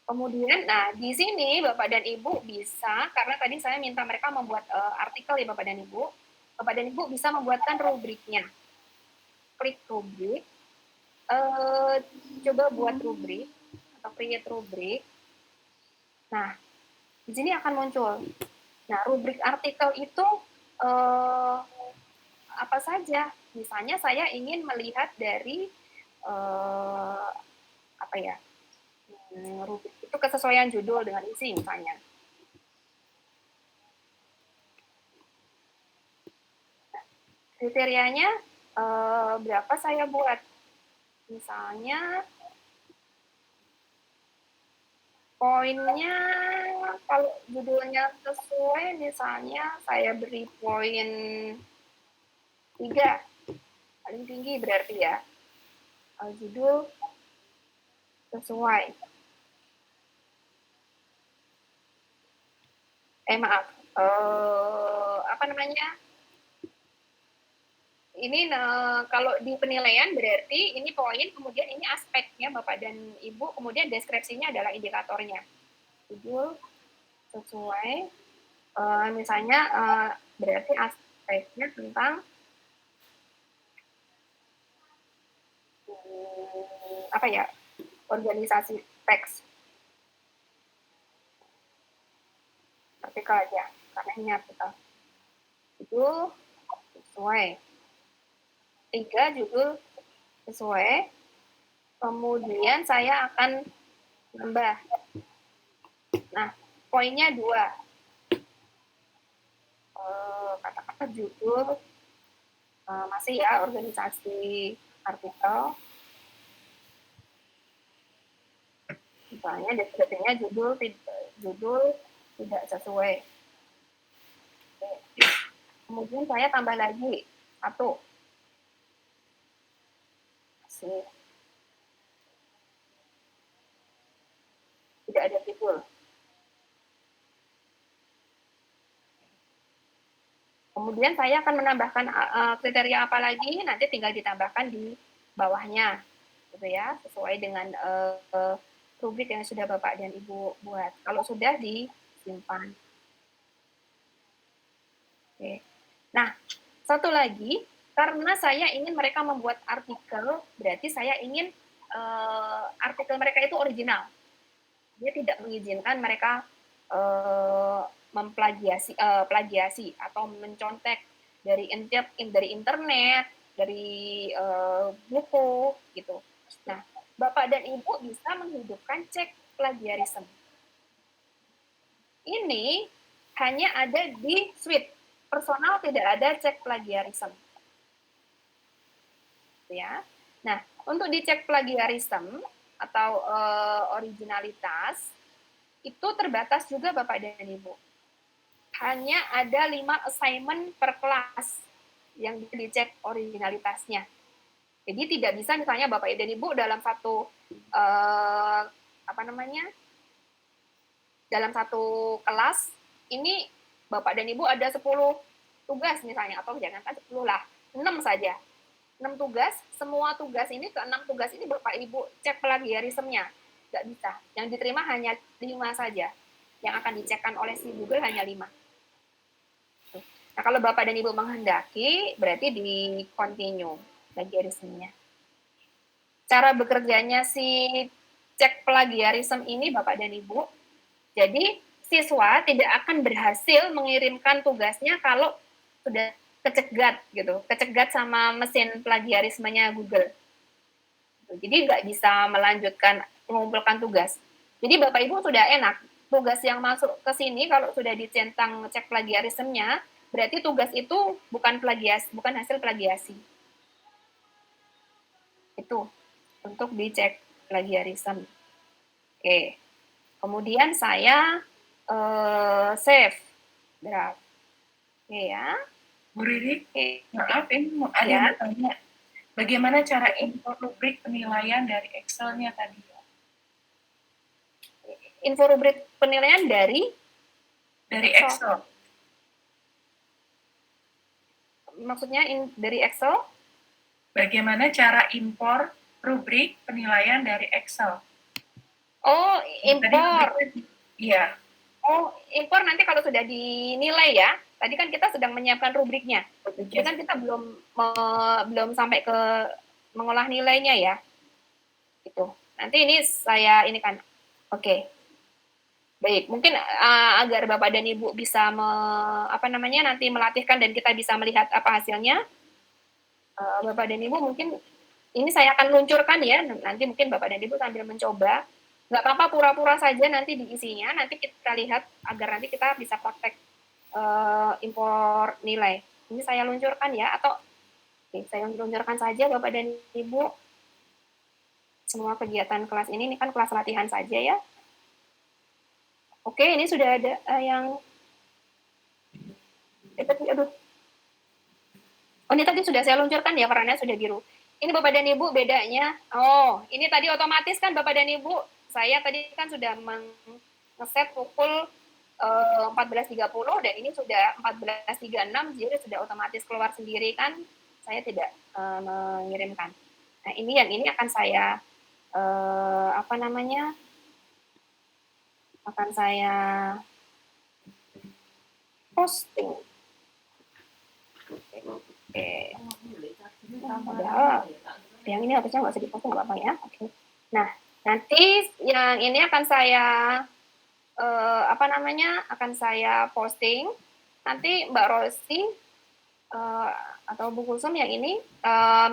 Kemudian, nah di sini Bapak dan Ibu bisa, karena tadi saya minta mereka membuat artikel ya Bapak dan Ibu, Bapak dan Ibu bisa membuatkan rubriknya. Klik rubrik, coba buat rubrik atau create rubrik. Nah, di sini akan muncul. Nah, rubrik artikel itu apa saja? Misalnya saya ingin melihat dari apa ya? Rubrik itu kesesuaian judul dengan isi misalnya. Nah, kriterianya berapa saya buat? Misalnya poinnya, kalau judulnya sesuai, misalnya saya beri poin 3, paling tinggi berarti ya. Judul sesuai. Maaf, apa namanya? Ini kalau di penilaian berarti ini poin, kemudian ini aspeknya Bapak dan Ibu, kemudian deskripsinya adalah indikatornya. Judul sesuai, misalnya berarti aspeknya tentang apa ya, organisasi teks. Artikel aja, karena ini artikel. Judul sesuai. 3 judul sesuai, kemudian saya akan nambah. Nah, poinnya 2. Kata-kata judul masih ya organisasi artikel. Misalnya deskripsinya judul tidak sesuai. Oke. Kemudian saya tambah lagi 1. Tidak ada judul. Kemudian saya akan menambahkan kriteria apa lagi, nanti tinggal ditambahkan di bawahnya, gitu ya, sesuai dengan rubrik yang sudah Bapak dan Ibu buat. Kalau sudah disimpan. Oke. Nah, satu lagi, karena saya ingin mereka membuat artikel, berarti saya ingin artikel mereka itu original. Dia tidak mengizinkan mereka plagiasi atau mencontek dari internet, dari buku, gitu. Nah, Bapak dan Ibu bisa menghidupkan cek plagiarism. Ini hanya ada di suite. Personal tidak ada cek plagiarism. Ya. Nah, untuk dicek plagiarism, atau originalitas itu terbatas juga Bapak dan Ibu. Hanya ada 5 assignment per kelas yang dicek originalitasnya. Jadi tidak bisa misalnya Bapak dan Ibu dalam satu dalam satu kelas ini Bapak dan Ibu ada 10 tugas misalnya, atau jangankan 10 lah, 6 saja. 6 tugas, semua tugas ini, ke 6 tugas ini Bapak Ibu cek plagiarismenya. Nggak bisa. Yang diterima hanya 5 saja. Yang akan dicekkan oleh si Google hanya 5. Nah, kalau Bapak dan Ibu menghendaki, berarti di continue plagiarismenya. Cara bekerjanya si cek plagiarism ini Bapak dan Ibu, jadi siswa tidak akan berhasil mengirimkan tugasnya kalau sudah kecegat gitu, kecegat sama mesin plagiarismenya Google. Jadi nggak bisa melanjutkan mengumpulkan tugas. Jadi Bapak Ibu sudah enak, tugas yang masuk ke sini kalau sudah dicentang cek plagiarismenya, berarti tugas itu bukan hasil plagiasi. Itu untuk dicek plagiarism. Oke. Kemudian saya save draft. Oke ya. Bu Riri, Oke. maaf ini ada yang bertanya, bagaimana cara import rubrik penilaian dari Excel-nya tadi? Info rubrik penilaian dari Excel. Maksudnya dari Excel? Bagaimana cara impor rubrik penilaian dari Excel? Oh, impor. Iya. Oh, impor nanti kalau sudah dinilai ya. Tadi kan kita sedang menyiapkan rubriknya. Jadi kan kita belum sampai ke mengolah nilainya ya. Gitu. Nanti ini saya ini kan. Oke. Baik, mungkin agar Bapak dan Ibu bisa nanti melatihkan dan kita bisa melihat apa hasilnya. Bapak dan Ibu mungkin ini saya akan luncurkan ya. Nanti mungkin Bapak dan Ibu sambil mencoba. Nggak apa-apa pura-pura saja nanti diisinya. Nanti kita lihat agar nanti kita bisa praktek impor nilai. Ini saya luncurkan ya, atau saya luncurkan saja Bapak dan Ibu. Semua kegiatan kelas ini kan kelas latihan saja ya. Oke, ini sudah ada yang Oh, ini tadi sudah saya luncurkan ya, warnanya sudah biru. Ini Bapak dan Ibu bedanya. Oh, ini tadi otomatis kan Bapak dan Ibu. Saya tadi kan sudah ngeset pukul 14.30 dan ini sudah 14.36, jadi sudah otomatis keluar sendiri kan. Saya tidak mengirimkan. Nah, ini yang ini akan saya akan saya posting. Oke. Padahal yang ini harusnya nggak usah diposting nggak apa ya. Oke. Nah, nanti yang ini akan saya akan saya posting. Nanti Mbak Rosi atau Bu Kulsum yang ini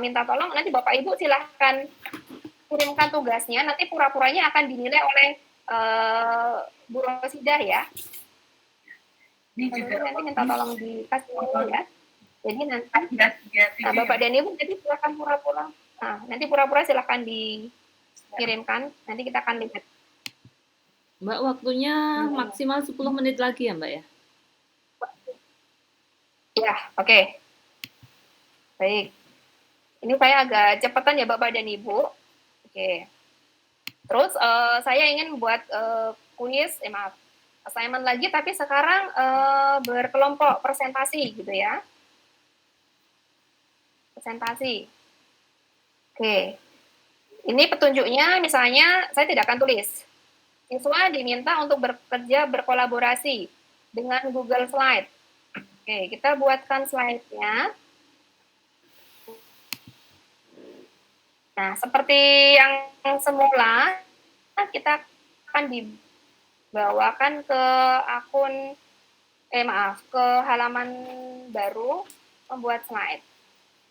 minta tolong nanti Bapak Ibu silahkan kirimkan tugasnya. Nanti pura-puranya akan dinilai oleh Bu Rosidah ya. Ini juga nanti minta tolong dikasih ya. Jadi nanti Bapak dan Ibu jadi silakan pura-pura. Nah, nanti pura-pura silakan dikirimkan. Nanti kita akan lihat. Mbak, waktunya maksimal 10 menit lagi ya, Mbak ya? Ya, oke. Baik. Ini saya agak cepatan ya Bapak dan Ibu. Oke. Terus saya ingin buat kuis, assignment lagi, tapi sekarang berkelompok presentasi gitu ya. Presentasi. Oke. Ini petunjuknya misalnya saya tidak akan tulis. Siswa diminta untuk bekerja berkolaborasi dengan Google Slide. Oke, kita buatkan slide-nya. Nah, seperti yang semula, kita akan dibawakan ke ke halaman baru membuat slide.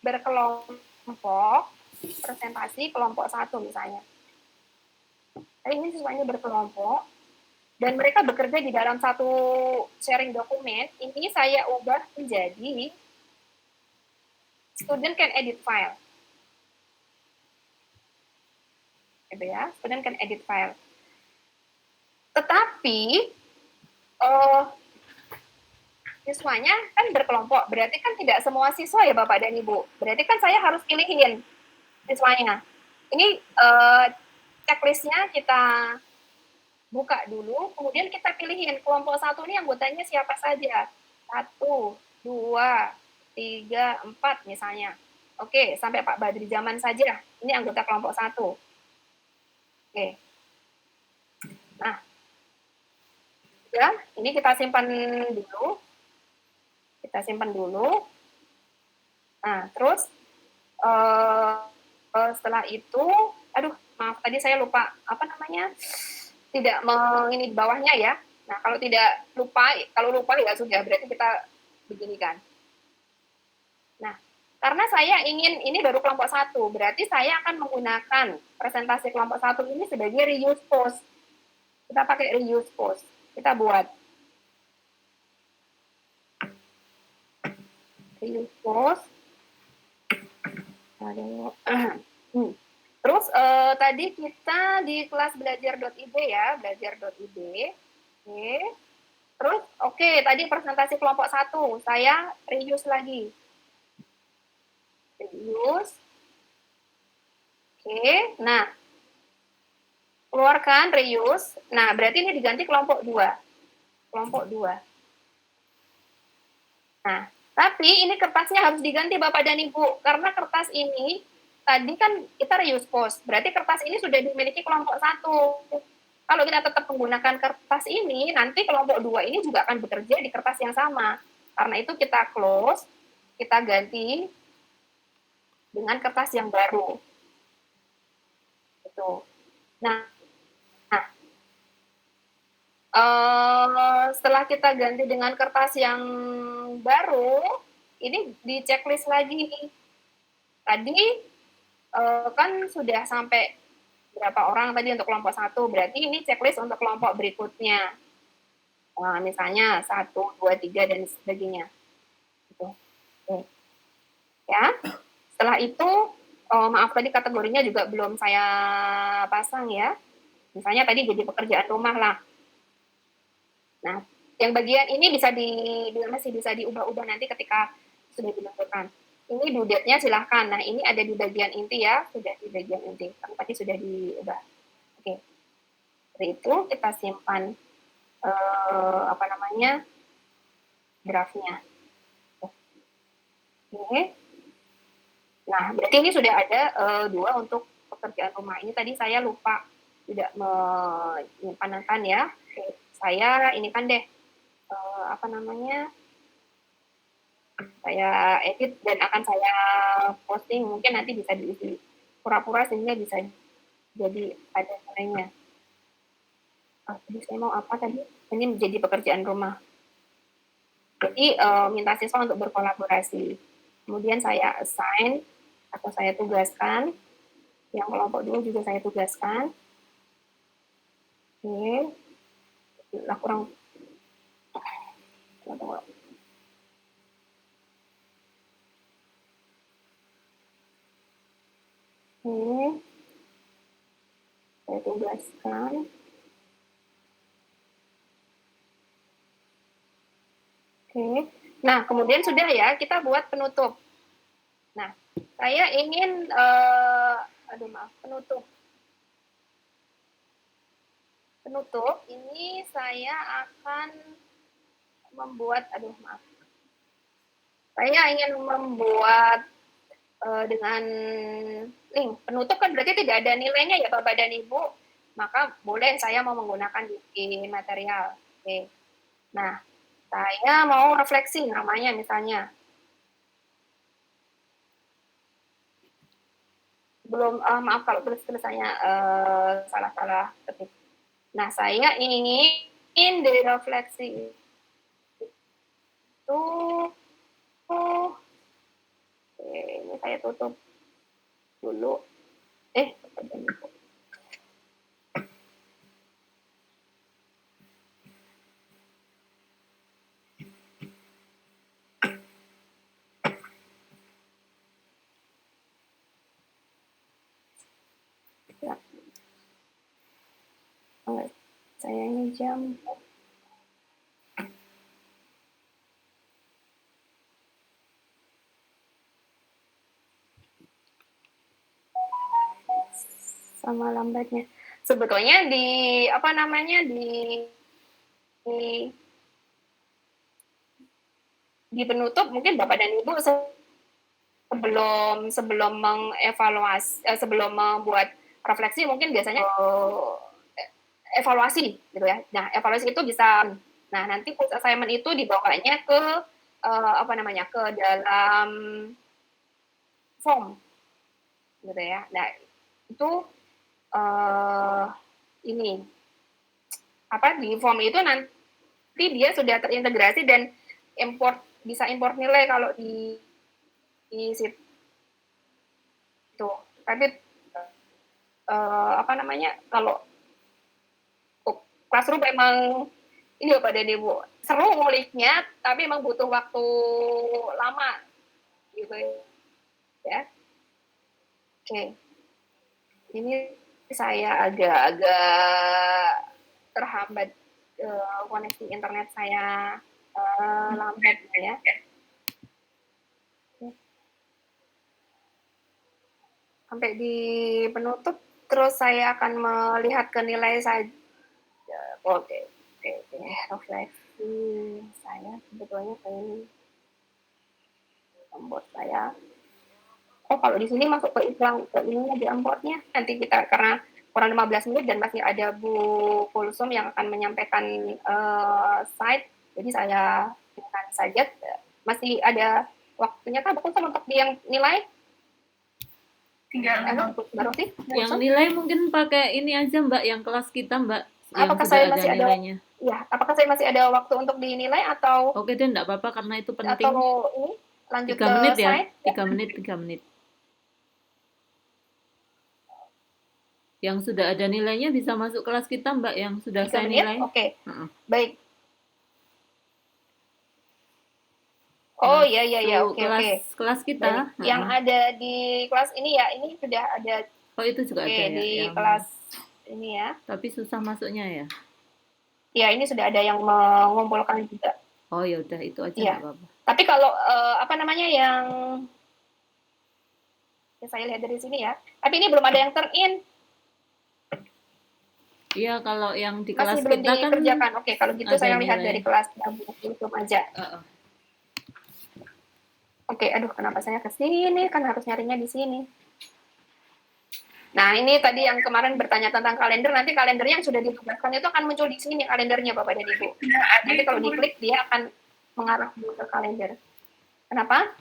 Berkelompok, presentasi kelompok 1 misalnya. Ini siswanya berkelompok, dan mereka bekerja di dalam satu sharing dokumen. Ini saya ubah menjadi student can edit file. gitu ya. Student can edit file. Tetapi siswanya kan berkelompok, berarti kan tidak semua siswa ya Bapak dan Ibu. Berarti kan saya harus pilihin siswanya. Ini checklistnya kita buka dulu, kemudian kita pilihin kelompok 1 ini anggotanya siapa saja. 1, 2, 3, 4 misalnya. Oke, sampai Pak Badri Zaman saja. Ini anggota kelompok 1. Oke. Nah, ya, ini kita simpan dulu. Nah, terus setelah itu, aduh, maaf tadi saya lupa apa namanya, tidak ini di bawahnya ya. Nah, kalau lupa ya sudah, berarti kita beginikan. Nah, karena saya ingin ini baru kelompok 1, berarti saya akan menggunakan presentasi kelompok 1 ini sebagai reuse post. Kita pakai reuse post. Kita buat reuse post. Terus tadi kita di kelas belajar.id ya, belajar.id. Oke. Terus tadi presentasi kelompok 1, saya reuse lagi. Reuse. Oke, nah. Keluarkan reuse. Nah, berarti ini diganti kelompok 2. Kelompok 2. Nah, tapi ini kertasnya harus diganti Bapak dan Ibu, karena kertas ini tadi kan kita reuse post, berarti kertas ini sudah dimiliki kelompok 1. Kalau kita tetap menggunakan kertas ini, nanti kelompok 2 ini juga akan bekerja di kertas yang sama. Karena itu kita close, kita ganti dengan kertas yang baru. Gitu. Nah, setelah kita ganti dengan kertas yang baru, ini di checklist lagi. Tadi kan sudah sampai berapa orang tadi untuk kelompok 1, berarti ini checklist untuk kelompok berikutnya. Misalnya 1, 2, 3, dan sebagainya. Gitu. Ya. Setelah itu, maaf tadi kategorinya juga belum saya pasang ya. Misalnya tadi jadi pekerjaan rumah lah. Nah, yang bagian ini masih bisa diubah-ubah nanti ketika sudah dilakukan. Ini due date-nya silahkan. Nah, ini ada di bagian inti ya, sudah di bagian inti. Tadi sudah diubah. Oke. Dari itu kita simpan draft-nya. Oke. Nah, berarti ini sudah ada 2 untuk pekerjaan rumah. Ini tadi saya lupa tidak menyimpankan ya. Oke. Saya ini kan deh saya edit dan akan saya posting, mungkin nanti bisa diisi pura-pura sehingga bisa jadi ada nilainya. Jadi saya mau apa tadi? Ini menjadi pekerjaan rumah. Jadi minta siswa untuk berkolaborasi. Kemudian saya assign atau saya tugaskan. Yang kelompok 2 juga saya tugaskan. Oke. Lah kurang. Oke. Saya tugaskan. Oke. Nah, kemudian sudah ya, kita buat penutup. Nah, saya ingin penutup. Penutup ini saya akan membuat saya ingin membuat dengan link. Penutup kan berarti tidak ada nilainya ya Bapak dan Ibu, maka boleh saya mau menggunakan di material. Oke. Nah, saya mau refleksi namanya misalnya. Belum, maaf kalau tulisannya salah-salah ketik. Nah, saya ingin direfleksi itu, ini saya tutup dulu. Saya ini jam sama lambatnya. Sebetulnya di apa namanya di, di penutup mungkin Bapak dan Ibu sebelum mengevaluasi sebelum membuat refleksi mungkin biasanya evaluasi gitu ya. Nah, evaluasi itu bisa nanti quiz assignment itu dibawanya ke apa namanya ke dalam form gitu ya. Nah, itu ini apa di form itu nanti dia sudah terintegrasi dan bisa import nilai kalau di situ. Tapi apa namanya kalau Classroom memang ini Bapak dan Ibu seru nguliknya, tapi emang butuh waktu lama gitu ya. Oke, ini saya agak-agak terhambat koneksi internet saya lambat ya. Sampai di penutup, terus saya akan melihat ke nilai saja. Oke. Refleksi saya sebetulnya kayak ini. Onboard saya. Oh, kalau di sini masuk ke ininya di onboardnya. Nanti kita karena kurang 15 menit dan masih ada Bu Kulsum yang akan menyampaikan slide. Jadi saya pilihkan saja. Masih ada waktunya kan Bu Kulsum untuk yang nilai? Tinggal baru sih. Yang nilai mungkin pakai ini aja Mbak, yang kelas kita Mbak. Yang Apakah sudah saya masih ada nilainya. Ya, apakah saya masih ada waktu untuk dinilai atau Oke deh, enggak apa-apa karena itu penting. Atau ini lanjut 3 ke menit ya. slide? 3 menit. Yang sudah ada nilainya bisa masuk kelas kita Mbak, yang sudah 3 saya menit? nilai. Oke. Baik. Oh iya oke. Kelas kita. Yang ada di kelas ini ya, ini sudah ada. Oh itu juga ada ya. Di kelas ini ya. Tapi susah masuknya ya. Ya, ini sudah ada yang mengumpulkan juga. Oh ya udah itu aja ya. apa-apa. Tapi kalau apa namanya yang saya lihat dari sini ya. Tapi ini belum ada yang turn in. Iya, kalau yang di Masih kelas belum kita kan dikerjakan. Oke, kalau gitu saya lihat dari kelas itu aja. Oke, aduh kenapa saya ke sini? Kan harus nyarinya di sini. Nah, ini tadi yang kemarin bertanya tentang kalender, nanti kalendernya yang sudah ditugaskan itu akan muncul di sini kalendernya Bapak dan Ibu. Nanti kalau diklik dia akan mengarah ke kalender. Kenapa?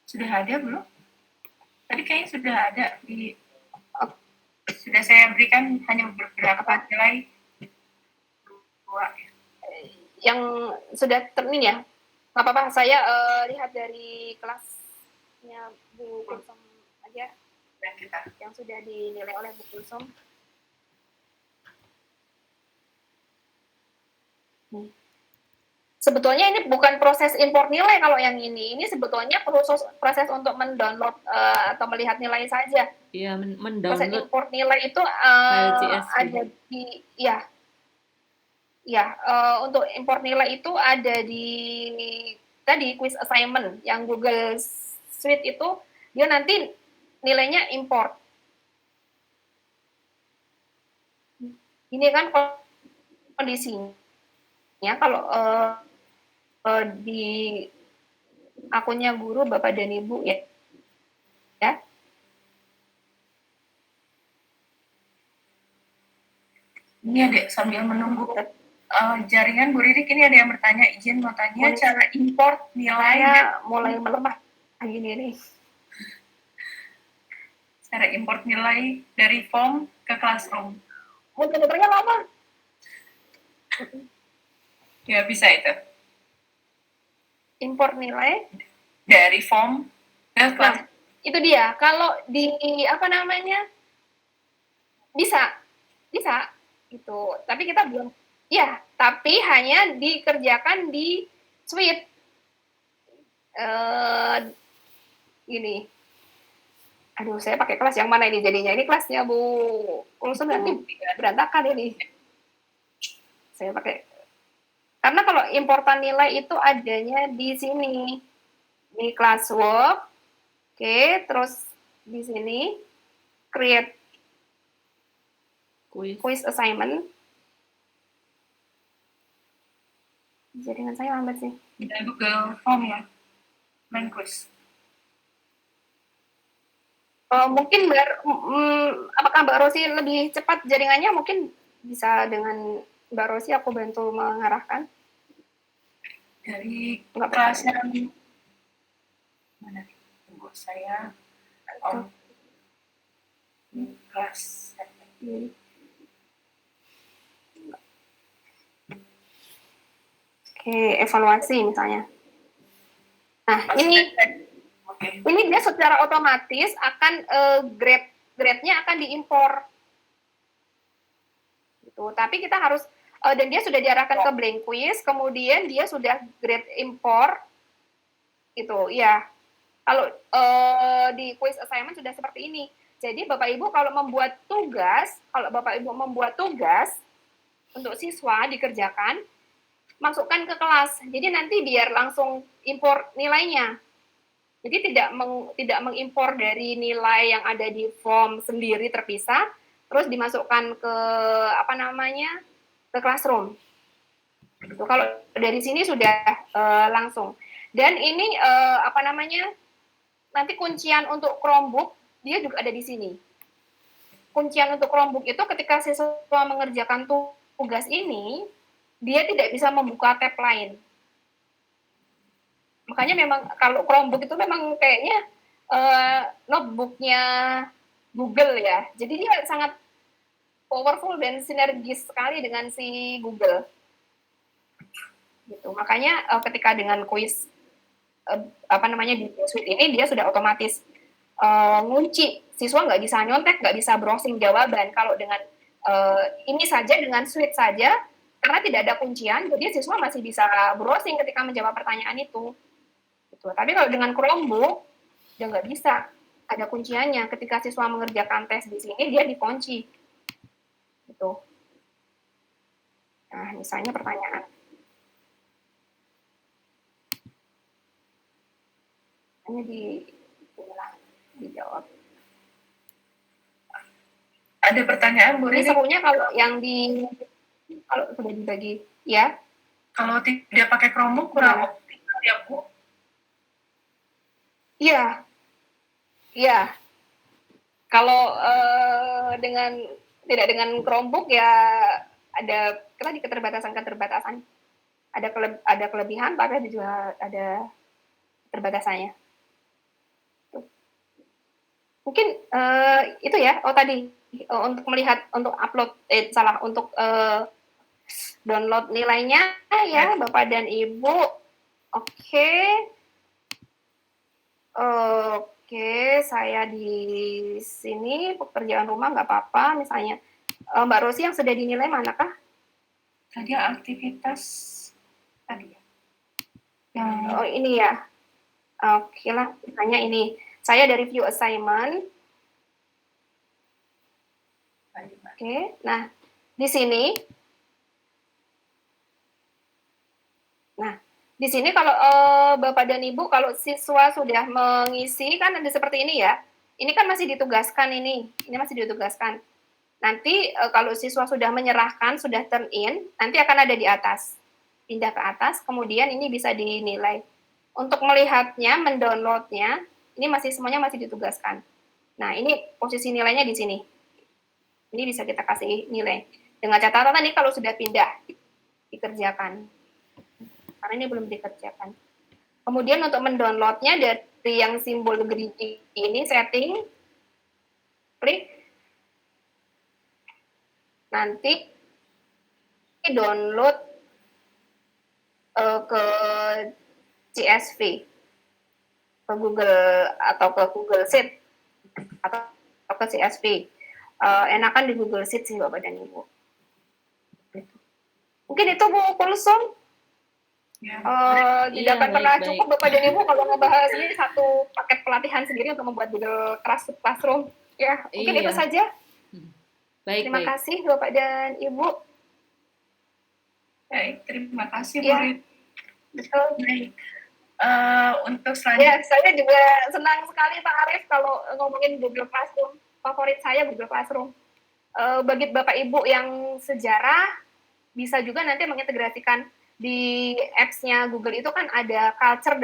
Sudah ada belum? Tadi kayaknya sudah ada di sudah saya berikan hanya beberapa nilai. Yang sudah termin ya? Nggak apa-apa, saya lihat dari kelasnya Bu Kulsum aja yang sudah dinilai oleh Bu Kulsum. Sebetulnya ini bukan proses import nilai kalau yang ini sebetulnya proses untuk mendownload atau melihat nilai saja. Iya, mendownload. Proses import nilai itu ada di untuk import nilai itu ada di tadi quiz assignment yang Google Suite itu dia nanti nilainya import. Ini kan kondisinya kalau di akunnya guru Bapak dan Ibu ya. Ini ada sambil menunggu jaringan Bu Ririk, ini ada yang bertanya, izin mau tanya cara import nilai mulai melemah gini nih. Cara import nilai dari form ke Classroom. Muter-muternya lama. Ya bisa itu. Import nilai dari form ke Classroom. Itu dia. Kalau di apa namanya bisa itu. Tapi kita belum. Ya, tapi hanya dikerjakan di Suite. Gini. Aduh, saya pakai kelas yang mana ini jadinya? Ini kelasnya Bu Kulsum nanti berantakan ini. Saya pakai, karena kalau importan nilai itu adanya di sini, di classwork, oke, terus di sini create Kuis. quiz assignment. Jaringan saya lambat sih. Di Google Form ya, main quiz. Mungkin apakah Mbak Rosi lebih cepat jaringannya? Mungkin bisa dengan Mbak Rosi aku bantu mengarahkan. Dari Nggak kelas apa-apa. yang mana? Tunggu saya. Oh, ini kelas. Oke, evaluasi misalnya. Nah, Oke. ini dia secara otomatis akan grade-nya akan diimpor. Gitu. Tapi kita harus dan dia sudah diarahkan ke blank quiz, kemudian dia sudah grade impor. Gitu, ya. Kalau di quiz assignment sudah seperti ini. Jadi Bapak Ibu kalau membuat tugas, untuk siswa dikerjakan, masukkan ke kelas. Jadi nanti biar langsung impor nilainya. Jadi tidak mengimpor dari nilai yang ada di form sendiri terpisah, terus dimasukkan ke ke classroom. Gitu. Kalau dari sini sudah langsung. Dan ini nanti kuncian untuk Chromebook dia juga ada di sini. Kuncian untuk Chromebook itu ketika siswa mengerjakan tugas ini, dia tidak bisa membuka tab lain. Makanya memang kalau Chromebook itu memang kayaknya notebooknya Google ya. Jadi dia sangat powerful dan sinergis sekali dengan si Google. Gitu. Makanya ketika dengan quiz di suite ini dia sudah otomatis ngunci, siswa nggak bisa nyontek, nggak bisa browsing jawaban. Kalau dengan ini saja, dengan suite saja, karena tidak ada kuncian, jadi siswa masih bisa browsing ketika menjawab pertanyaan itu. Gitu. Tapi kalau dengan Chromebook, dia nggak bisa. Ada kunciannya. Ketika siswa mengerjakan tes di sini, dia dikunci. Gitu. Nah, misalnya pertanyaan. Hanya dijawab. Ada pertanyaan, Bu Ini Rini? serunya kalau kalau sudah dibagi, ya. Kalau tidak pakai Chromebook kurang optimal ya, Bu? Iya. Iya. Kalau tidak dengan Chromebook ya ada tadi keterbatasan. Ada kelebihan, tapi juga ada keterbatasannya. Mungkin itu ya. Oh tadi untuk melihat, untuk upload, untuk download nilainya ya Bapak dan Ibu. Oke, saya di sini pekerjaan rumah nggak apa-apa. Misalnya Mbak Rosi yang sudah dinilai manakah? Tadi aktivitas tadi ya. Yang Oh ini ya. Oke lah, misalnya ini. Saya dari view assignment. Oke, nah di sini. Nah, di sini kalau Bapak dan Ibu, kalau siswa sudah mengisi, kan ada seperti ini ya. Ini kan masih ditugaskan ini masih ditugaskan. Nanti kalau siswa sudah menyerahkan, sudah turn in, nanti akan ada di atas. Pindah ke atas, kemudian ini bisa dinilai. Untuk melihatnya, mendownloadnya, ini semuanya masih ditugaskan. Nah, ini posisi nilainya di sini. Ini bisa kita kasih nilai. Dengan catatan tadi kalau sudah pindah, dikerjakan. Karena ini belum dikerjakan. Kemudian untuk mendownloadnya dari yang simbol gerigi ini, setting, klik. Nanti download ke CSV, ke Google atau ke Google Sheet atau ke CSV. Enakan di Google Sheet sih Bapak dan Ibu. Mungkin itu Bu Kulsum. Tidak akan pernah baik. cukup Bapak dan Ibu kalau ngebahas ini satu paket pelatihan sendiri untuk membuat Google Classroom. Ya, mungkin itu saja. Baik, Terima kasih Bapak dan Ibu. Baik, terima kasih Bu Iya. Rit. Betul. Baik. Untuk Ya, selanjutnya, saya juga senang sekali Pak Arif kalau ngomongin Google Classroom. Favorit saya Google Classroom. Bagi Bapak Ibu yang sejarah, bisa juga nanti mengintegrasikan di apps-nya Google itu kan ada culture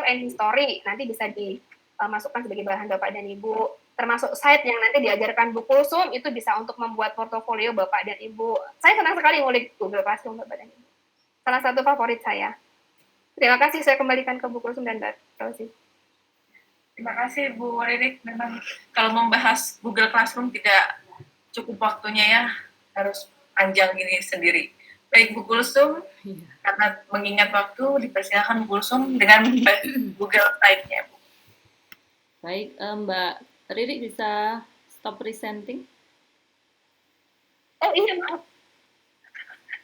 and history. Nanti bisa dimasukkan sebagai bahan Bapak dan Ibu. Termasuk site yang nanti diajarkan Bu Kulsum, itu bisa untuk membuat portofolio Bapak dan Ibu. Saya senang sekali ngulik Google Classroom Bapak dan Ibu. Salah satu favorit saya. Terima kasih, saya kembalikan ke Bu Kulsum dan Mbak Rosi. terima kasih Bu Ririk. Memang kalau membahas Google Classroom tidak cukup waktunya ya, harus panjang ini sendiri. Baik Bu Kulsum, Iya. karena mengingat waktu, dipersilakan Bu Kulsum dengan Google Site-nya. Bu. Baik, Mbak Riri bisa stop presenting? Oh iya, maaf.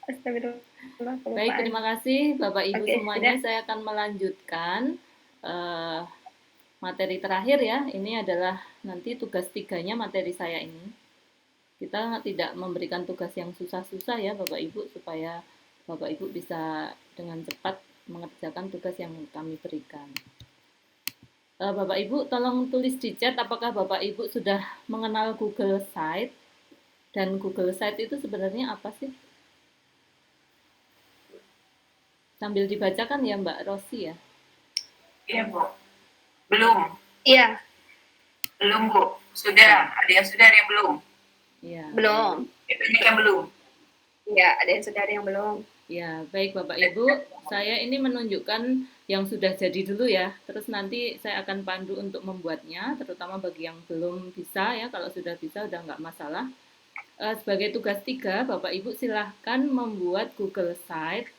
Astagfirullah, kelupaan. Baik, terima kasih Bapak Ibu Oke, semuanya. sudah. Saya akan melanjutkan materi terakhir ya. Ini adalah nanti tugas 3-nya materi saya ini. Kita tidak memberikan tugas yang susah-susah ya Bapak Ibu, supaya Bapak Ibu bisa dengan cepat mengerjakan tugas yang kami berikan. Bapak Ibu tolong tulis di chat apakah Bapak Ibu sudah mengenal Google Site, dan Google Site itu sebenarnya apa sih? Sambil dibacakan ya Mbak Rosi ya. Iya Bu. Belum. Iya, Belum Bu. Sudah. Ada yang sudah, ada yang belum. Iya. belum. Itu ini kan belum. Iya, ada yang sudah, ada yang belum. Ya, baik Bapak Ibu, saya ini menunjukkan yang sudah jadi dulu ya. Terus nanti saya akan pandu untuk membuatnya, terutama bagi yang belum bisa ya. Kalau sudah bisa udah nggak masalah. Sebagai tugas 3, Bapak Ibu silahkan membuat Google Site.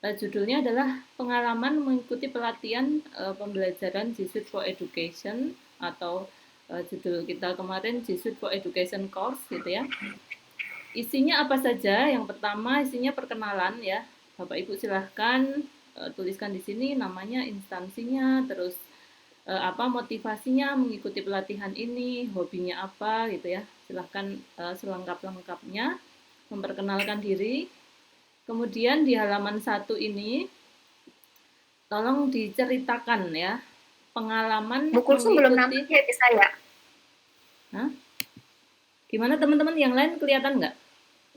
Judulnya adalah pengalaman mengikuti pelatihan pembelajaran G Suite for Education, atau judul kita kemarin G Suite for Education Course gitu ya. Isinya apa saja? Yang pertama isinya perkenalan ya. Bapak Ibu silahkan tuliskan di sini namanya, instansinya, terus apa motivasinya mengikuti pelatihan ini, hobinya apa gitu ya. Silahkan selengkap-lengkapnya memperkenalkan diri. Kemudian di halaman 1 ini tolong diceritakan ya pengalaman Bu Kulsum belum mengikuti. nampil ya di saya. Hah? Gimana teman-teman yang lain, kelihatan nggak?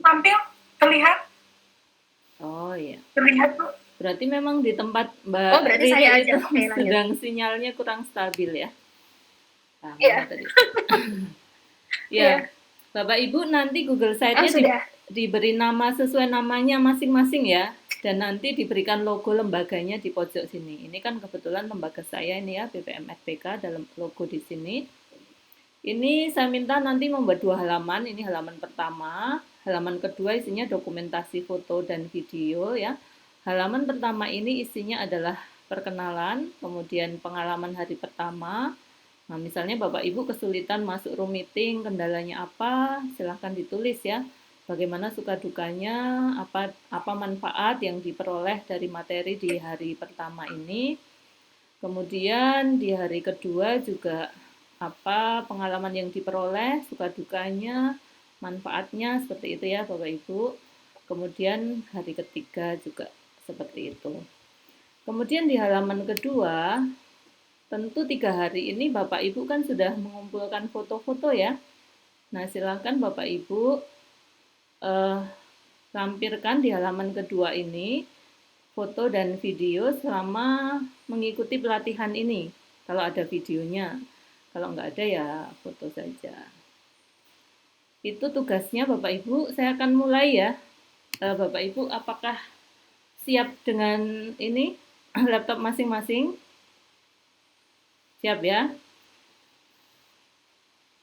Tampil, terlihat, Oh iya. terlihat Bu. Berarti memang di tempat Mbak Oh, berarti Riri saya aja. itu Oke, lanjut. sedang sinyalnya kurang stabil ya. Nah, Iya. mana tadi? Iya. Ya, Bapak Ibu nanti Google Site-nya sudah. diberi nama sesuai namanya masing-masing ya. Dan nanti diberikan logo lembaganya di pojok sini. Ini kan kebetulan lembaga saya ini ya, BPM FPK, dalam logo di sini. Ini saya minta nanti membuat 2 halaman. Ini halaman pertama. Halaman kedua isinya dokumentasi foto dan video ya. Halaman pertama ini isinya adalah perkenalan, kemudian pengalaman hari pertama. Nah, misalnya Bapak Ibu kesulitan masuk room meeting, kendalanya apa? Silahkan ditulis ya. Bagaimana suka dukanya, apa manfaat yang diperoleh dari materi di hari pertama ini. Kemudian di hari kedua juga apa pengalaman yang diperoleh, suka dukanya, manfaatnya, seperti itu ya Bapak Ibu. Kemudian hari ketiga juga seperti itu. Kemudian di halaman kedua, tentu 3 hari ini Bapak Ibu kan sudah mengumpulkan foto-foto ya. Nah, silakan Bapak Ibu lampirkan di halaman kedua ini foto dan video selama mengikuti pelatihan ini. Kalau ada videonya, kalau nggak ada ya foto saja. Itu tugasnya Bapak Ibu. Saya akan mulai ya. Bapak Ibu apakah siap dengan ini laptop masing-masing? Siap ya?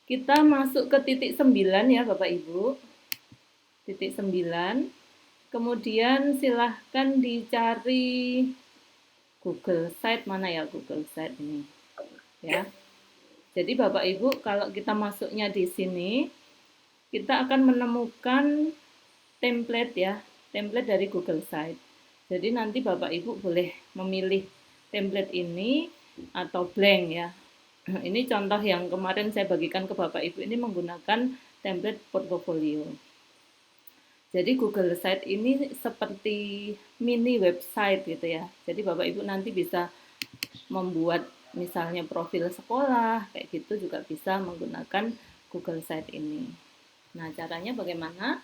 Kita masuk ke titik 9 ya Bapak Ibu. Titik 9. Kemudian silahkan dicari Google Site, mana ya Google Site ini ya. Jadi Bapak Ibu kalau kita masuknya di sini, kita akan menemukan template ya, template dari Google Site. Jadi nanti Bapak Ibu boleh memilih template ini atau blank ya. Ini contoh yang kemarin saya bagikan ke Bapak Ibu, ini menggunakan template portfolio. Jadi Google Site ini seperti mini website gitu ya. Jadi Bapak Ibu nanti bisa membuat misalnya profil sekolah, kayak gitu juga bisa menggunakan Google Site ini. Nah, caranya bagaimana?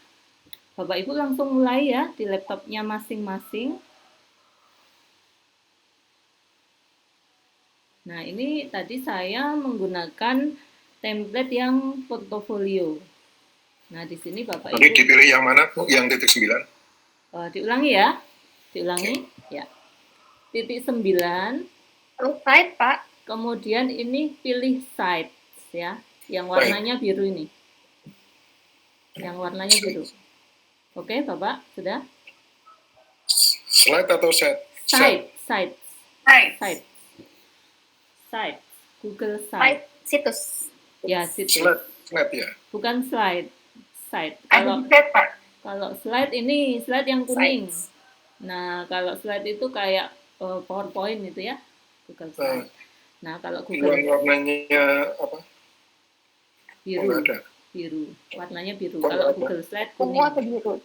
Bapak Ibu langsung mulai ya di laptopnya masing-masing. Nah, ini tadi saya menggunakan template yang portofolio. Nah, di sini Bapak Ini Ibu dipilih yang mana, Bu? Yang titik 9? diulangi ya. Diulangi ya. Titik 9, Site, Pak. kemudian ini pilih sites ya, yang warnanya biru ini. Yang warnanya biru. Oke, Bapak, sudah? Slide atau set? Site. Hai. Site. Google Site, Site. situs. Ya, situs. Slide ya. Bukan slide. Site. Ada di chat, Pak. Kalau slide ini slide yang kuning. Sites. Nah, kalau slide itu kayak PowerPoint itu ya, Google Slide. Nah, kalau Google Warnanya apa? biru, Oh, ada. biru, warnanya biru. Oh, Kalau ada. Google Slide Ungu atau kuning, biru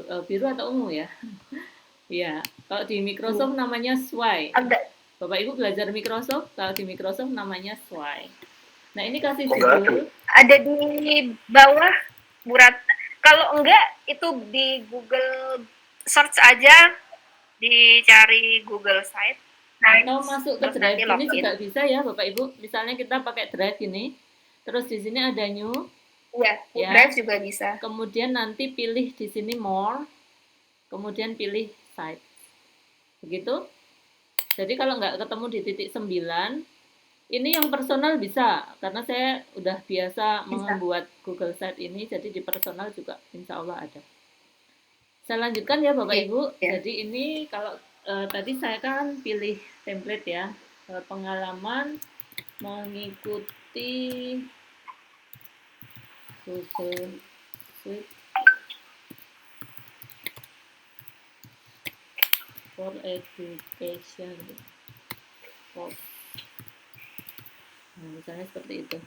tuh? biru atau ungu ya. Ya, kalau di Microsoft namanya Sway. Agak Bapak Ibu belajar Microsoft, kalau di Microsoft namanya Sway. Nah, ini kasih Oh, nggak judul. ada di bawah, Burat. Kalau enggak, itu di Google search aja, dicari Google Site. Atau masuk ke Terus Drive nanti ini login. juga bisa ya Bapak Ibu. Misalnya kita pakai Drive ini, terus di sini ada New, Iya, Ya. Drive juga bisa. kemudian nanti pilih di sini More, kemudian pilih Site. Begitu. Jadi kalau nggak ketemu di titik 9, ini yang personal bisa, karena saya udah biasa membuat Google Site ini, jadi di personal juga insya Allah ada. Saya lanjutkan ya Bapak Iya, Ibu. iya. Jadi ini kalau tadi saya kan pilih template ya, pengalaman mengikuti Google Suite for Education course. Nah, misalnya seperti itu.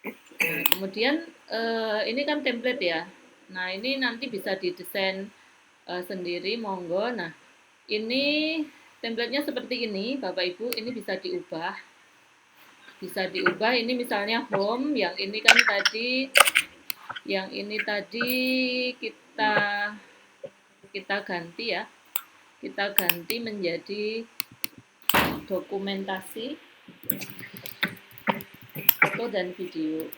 Nah, kemudian ini kan template ya. Nah, ini nanti bisa didesain sendiri, monggo. Nah, ini templatenya seperti ini, Bapak Ibu. Ini bisa diubah. Bisa diubah. Ini misalnya home, yang ini kan tadi, yang ini tadi kita ganti ya. Kita ganti menjadi dokumentasi foto dan video.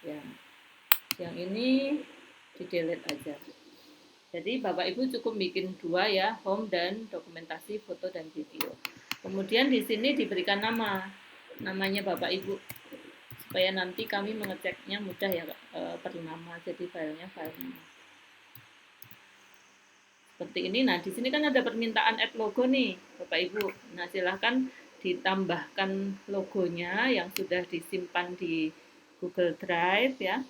Ya, yang ini di delete aja. Jadi Bapak Ibu cukup bikin dua ya, home dan dokumentasi foto dan video. Kemudian di sini diberikan namanya Bapak Ibu, supaya nanti kami mengeceknya mudah ya, per nama, jadi filenya file nama. Seperti ini. Nah, di sini kan ada permintaan add logo nih, Bapak Ibu. Nah, silahkan ditambahkan logonya yang sudah disimpan di Google Drive ya.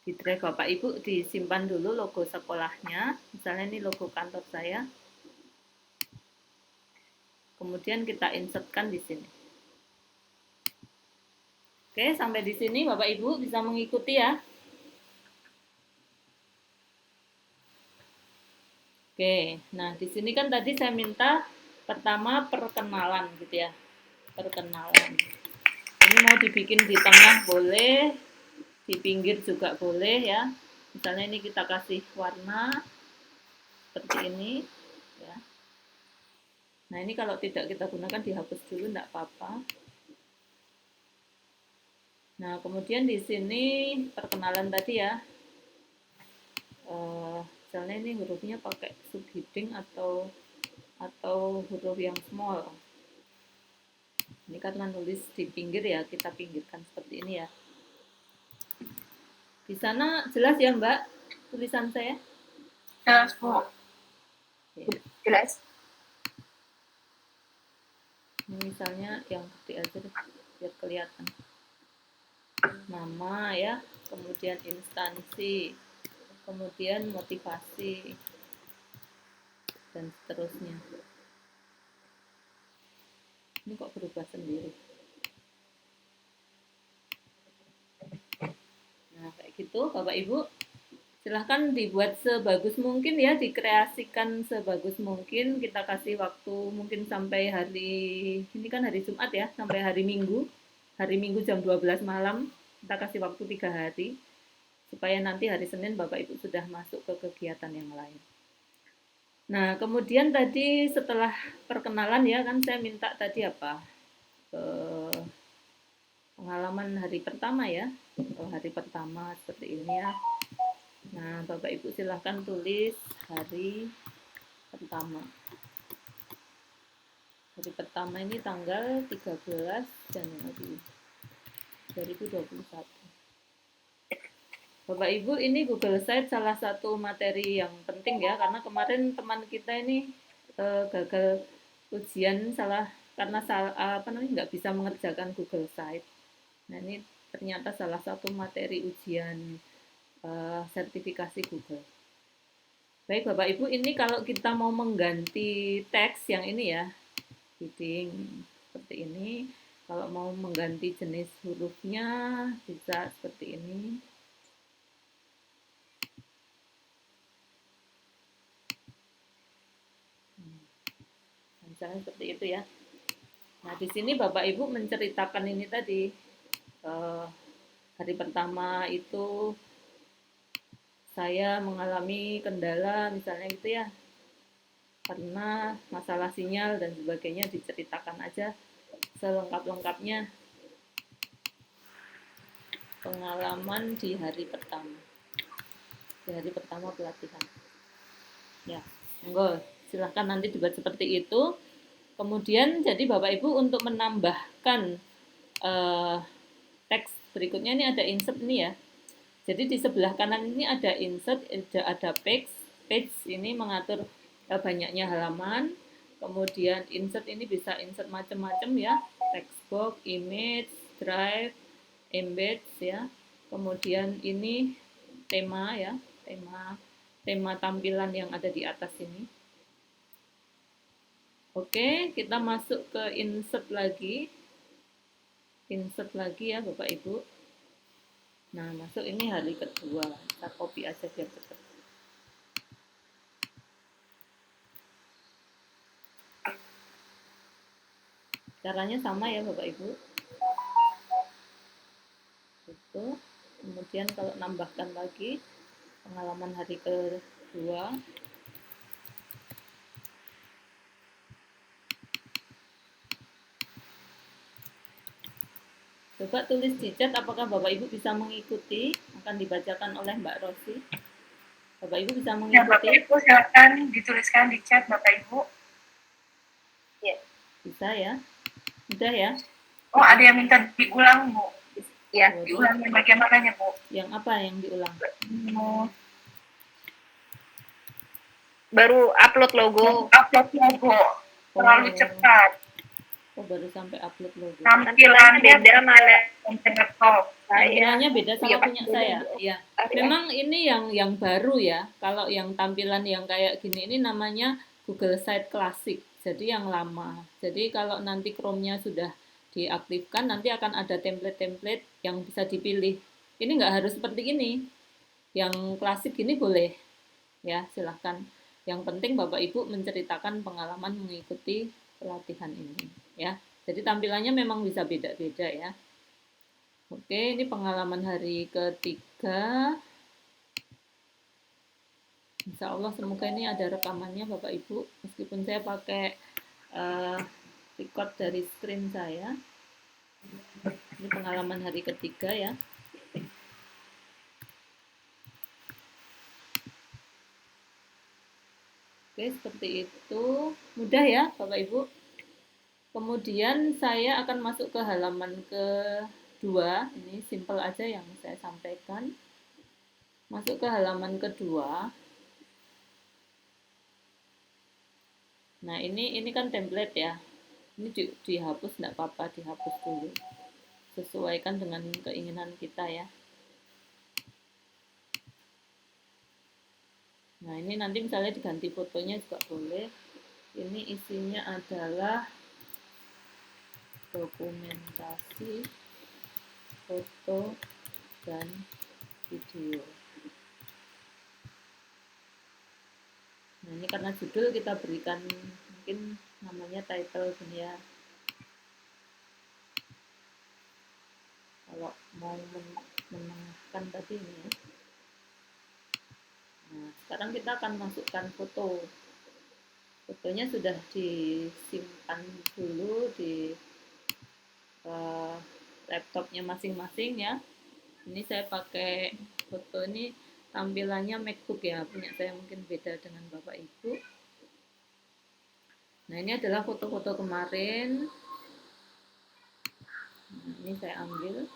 Di Drive Bapak Ibu disimpan dulu logo sekolahnya. Misalnya ini logo kantor saya. Kemudian kita insertkan di sini. Oke, sampai di sini Bapak Ibu bisa mengikuti ya. Oke, nah di sini kan tadi saya minta pertama perkenalan gitu ya. Perkenalan. Ini mau dibikin di tengah boleh, di pinggir juga boleh ya. Misalnya ini kita kasih warna seperti ini ya. Nah, ini kalau tidak kita gunakan dihapus dulu, enggak apa-apa. Nah, kemudian di sini perkenalan tadi ya. Misalnya ini hurufnya pakai subheading atau huruf yang small. Ini karena nulis di pinggir ya, kita pinggirkan seperti ini ya. Di sana jelas ya Mbak tulisan saya? Jelas, Bu. Jelas. Ini misalnya yang gede aja deh, biar kelihatan. Nama ya, kemudian instansi, kemudian motivasi, dan seterusnya. Ini kok berubah sendiri. Nah, kayak gitu Bapak Ibu. Silahkan dibuat sebagus mungkin ya, dikreasikan sebagus mungkin. Kita kasih waktu mungkin sampai hari, ini kan hari Jumat ya, sampai hari Minggu. Hari Minggu jam 12 malam, kita kasih waktu 3 hari. Supaya nanti hari Senin Bapak Ibu sudah masuk ke kegiatan yang lain. Nah, kemudian tadi setelah perkenalan ya, kan saya minta tadi apa? Pengalaman hari pertama ya. Hari pertama seperti ini ya. Nah, Bapak Ibu silahkan tulis hari pertama. Hari pertama ini tanggal 13 Januari 2021. Bapak Ibu, ini Google Site salah satu materi yang penting ya, karena kemarin teman kita ini gagal ujian karena nggak bisa mengerjakan Google Site. Nah, ini ternyata salah satu materi ujian sertifikasi Google. Baik Bapak Ibu, ini kalau kita mau mengganti teks yang ini ya, heading seperti ini. Kalau mau mengganti jenis hurufnya bisa seperti ini. Misalnya seperti itu ya. Nah, di sini Bapak Ibu menceritakan ini tadi. Hari pertama itu saya mengalami kendala misalnya gitu ya, karena masalah sinyal dan sebagainya, diceritakan aja selengkap-lengkapnya pengalaman di hari pertama pelatihan ya. Monggo silahkan nanti dibuat seperti itu. Kemudian jadi Bapak Ibu untuk menambahkan teks berikutnya, ini ada insert nih ya. Jadi di sebelah kanan ini ada insert, ada page ini mengatur banyaknya halaman. Kemudian insert ini bisa insert macam-macam ya, text box, image, drive, embed ya. Kemudian ini tema ya, tema tampilan yang ada di atas ini. Oke, kita masuk ke insert lagi ya Bapak Ibu. Nah, masuk ini hari kedua. Kita copy aja biar cepat. Caranya sama ya Bapak Ibu. Itu. Kemudian kalau nambahkan lagi pengalaman hari kedua. Coba tulis di chat apakah Bapak Ibu bisa mengikuti, akan dibacakan oleh Mbak Rosi. Bapak Ibu bisa Ya, Bapak mengikuti? Ibu silakan dituliskan di chat Bapak Ibu. Ya. Bisa ya? Mudah ya? Oh, ada yang minta diulang, Bu. Ya. Diulang yang bagian mananya, Bu? Yang apa yang diulang? Baru upload logo. Upload logo. Terlalu cepat. Oh, baru sampai upload logo. Tampilannya beda malah. Tampilannya beda sama Iya, Pak. punya saya. Iya. Memang ini yang baru ya. Kalau yang tampilan yang kayak gini ini namanya Google Site Classic. Jadi yang lama. Jadi kalau nanti Chrome-nya sudah diaktifkan, nanti akan ada template-template yang bisa dipilih. Ini nggak harus seperti ini. Yang klasik ini boleh. Ya, silahkan. Yang penting Bapak Ibu menceritakan pengalaman mengikuti pelatihan ini ya. Jadi tampilannya memang bisa beda-beda ya. Oke, ini pengalaman hari ketiga. Insya Allah semoga ini ada rekamannya Bapak Ibu, meskipun saya pakai record dari screen saya. Ini pengalaman hari ketiga ya. Oke, seperti itu. Mudah ya Bapak Ibu. Kemudian saya akan masuk ke halaman kedua. Ini simple aja yang saya sampaikan. Masuk ke halaman kedua. Nah, ini kan template ya. Ini dihapus, enggak apa-apa, dihapus dulu. Sesuaikan dengan keinginan kita ya. Nah, ini nanti misalnya diganti fotonya juga boleh. Ini isinya adalah dokumentasi foto dan video. Nah, ini karena judul kita berikan mungkin namanya title gini ya. Kalau mau menengahkan tadi ini ya. Nah, sekarang kita akan masukkan foto. Fotonya sudah disimpan dulu di laptopnya masing-masing ya. Ini saya pakai foto ini tampilannya MacBook ya, punya saya mungkin beda dengan Bapak Ibu. Nah, ini adalah foto-foto kemarin. Nah, ini saya ambil.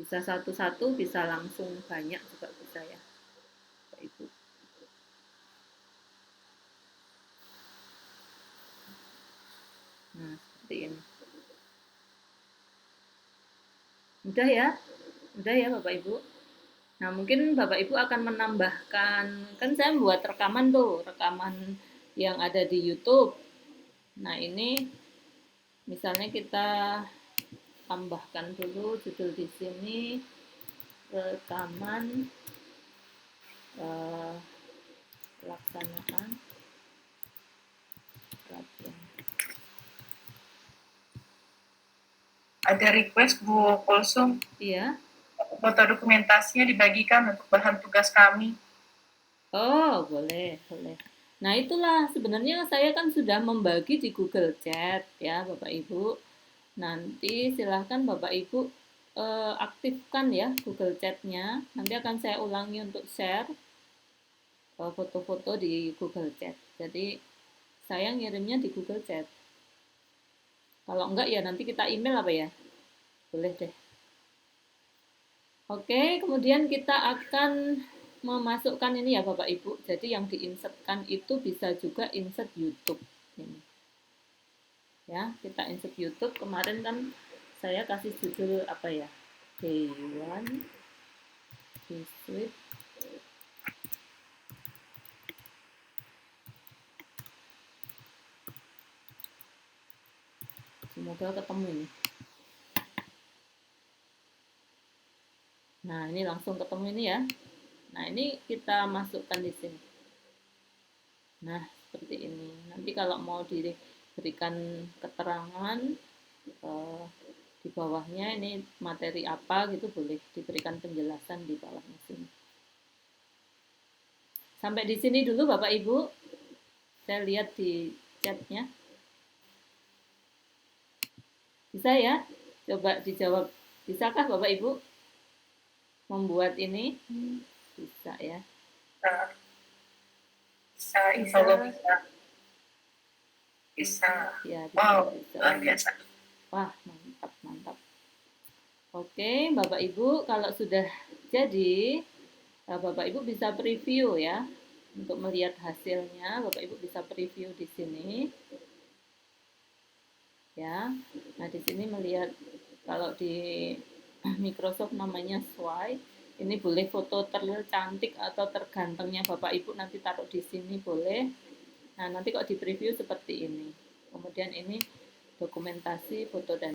Bisa satu-satu, bisa langsung banyak juga bisa ya, Bapak Ibu. Nah, seperti ini. Mudah ya Bapak Ibu. Nah, mungkin Bapak Ibu akan menambahkan, kan saya membuat rekaman tuh, rekaman yang ada di YouTube. Nah, ini misalnya kita tambahkan dulu judul di sini, rekaman pelaksanaan latihan. Ada request Bu Kulsum, Iya. foto dokumentasinya dibagikan untuk bahan tugas kami. Oh, boleh. Nah, itulah sebenarnya saya kan sudah membagi di Google Chat ya, Bapak Ibu. Nanti silahkan Bapak Ibu aktifkan ya Google Chat-nya. Nanti akan saya ulangi untuk share foto-foto di Google Chat. Jadi saya ngirimnya di Google Chat. Kalau enggak ya nanti kita email apa ya? Boleh deh. Oke, kemudian kita akan memasukkan ini ya Bapak Ibu. Jadi yang diinsertkan itu bisa juga insert YouTube. Ini. Ya, kita insert YouTube. Kemarin kan saya kasih judul apa ya? Day 1 Biswit semoga ketemu ini. Nah, ini langsung ketemu ini ya. Nah, ini kita masukkan di sini. Nah, seperti ini. Nanti kalau mau diberikan keterangan di bawahnya ini materi apa gitu boleh diberikan penjelasan di bawahnya sini. Sampai di sini dulu Bapak Ibu. Saya lihat di chatnya. Bisa ya? Coba dijawab. Bisakah Bapak Ibu membuat ini? Bisa ya. Insya Allah bisa. Bisa. Ya, bisa, Wow, bisa. luar biasa. Wah, mantap. Oke, Bapak Ibu, kalau sudah jadi, Bapak Ibu bisa preview ya. Untuk melihat hasilnya, Bapak Ibu bisa preview di sini. Ya. Nah, di sini melihat kalau di Microsoft namanya Swipe. Ini boleh foto tercantik atau tergantengnya Bapak Ibu nanti taruh di sini boleh. Nah, nanti kok di preview seperti ini. Kemudian ini dokumentasi foto dan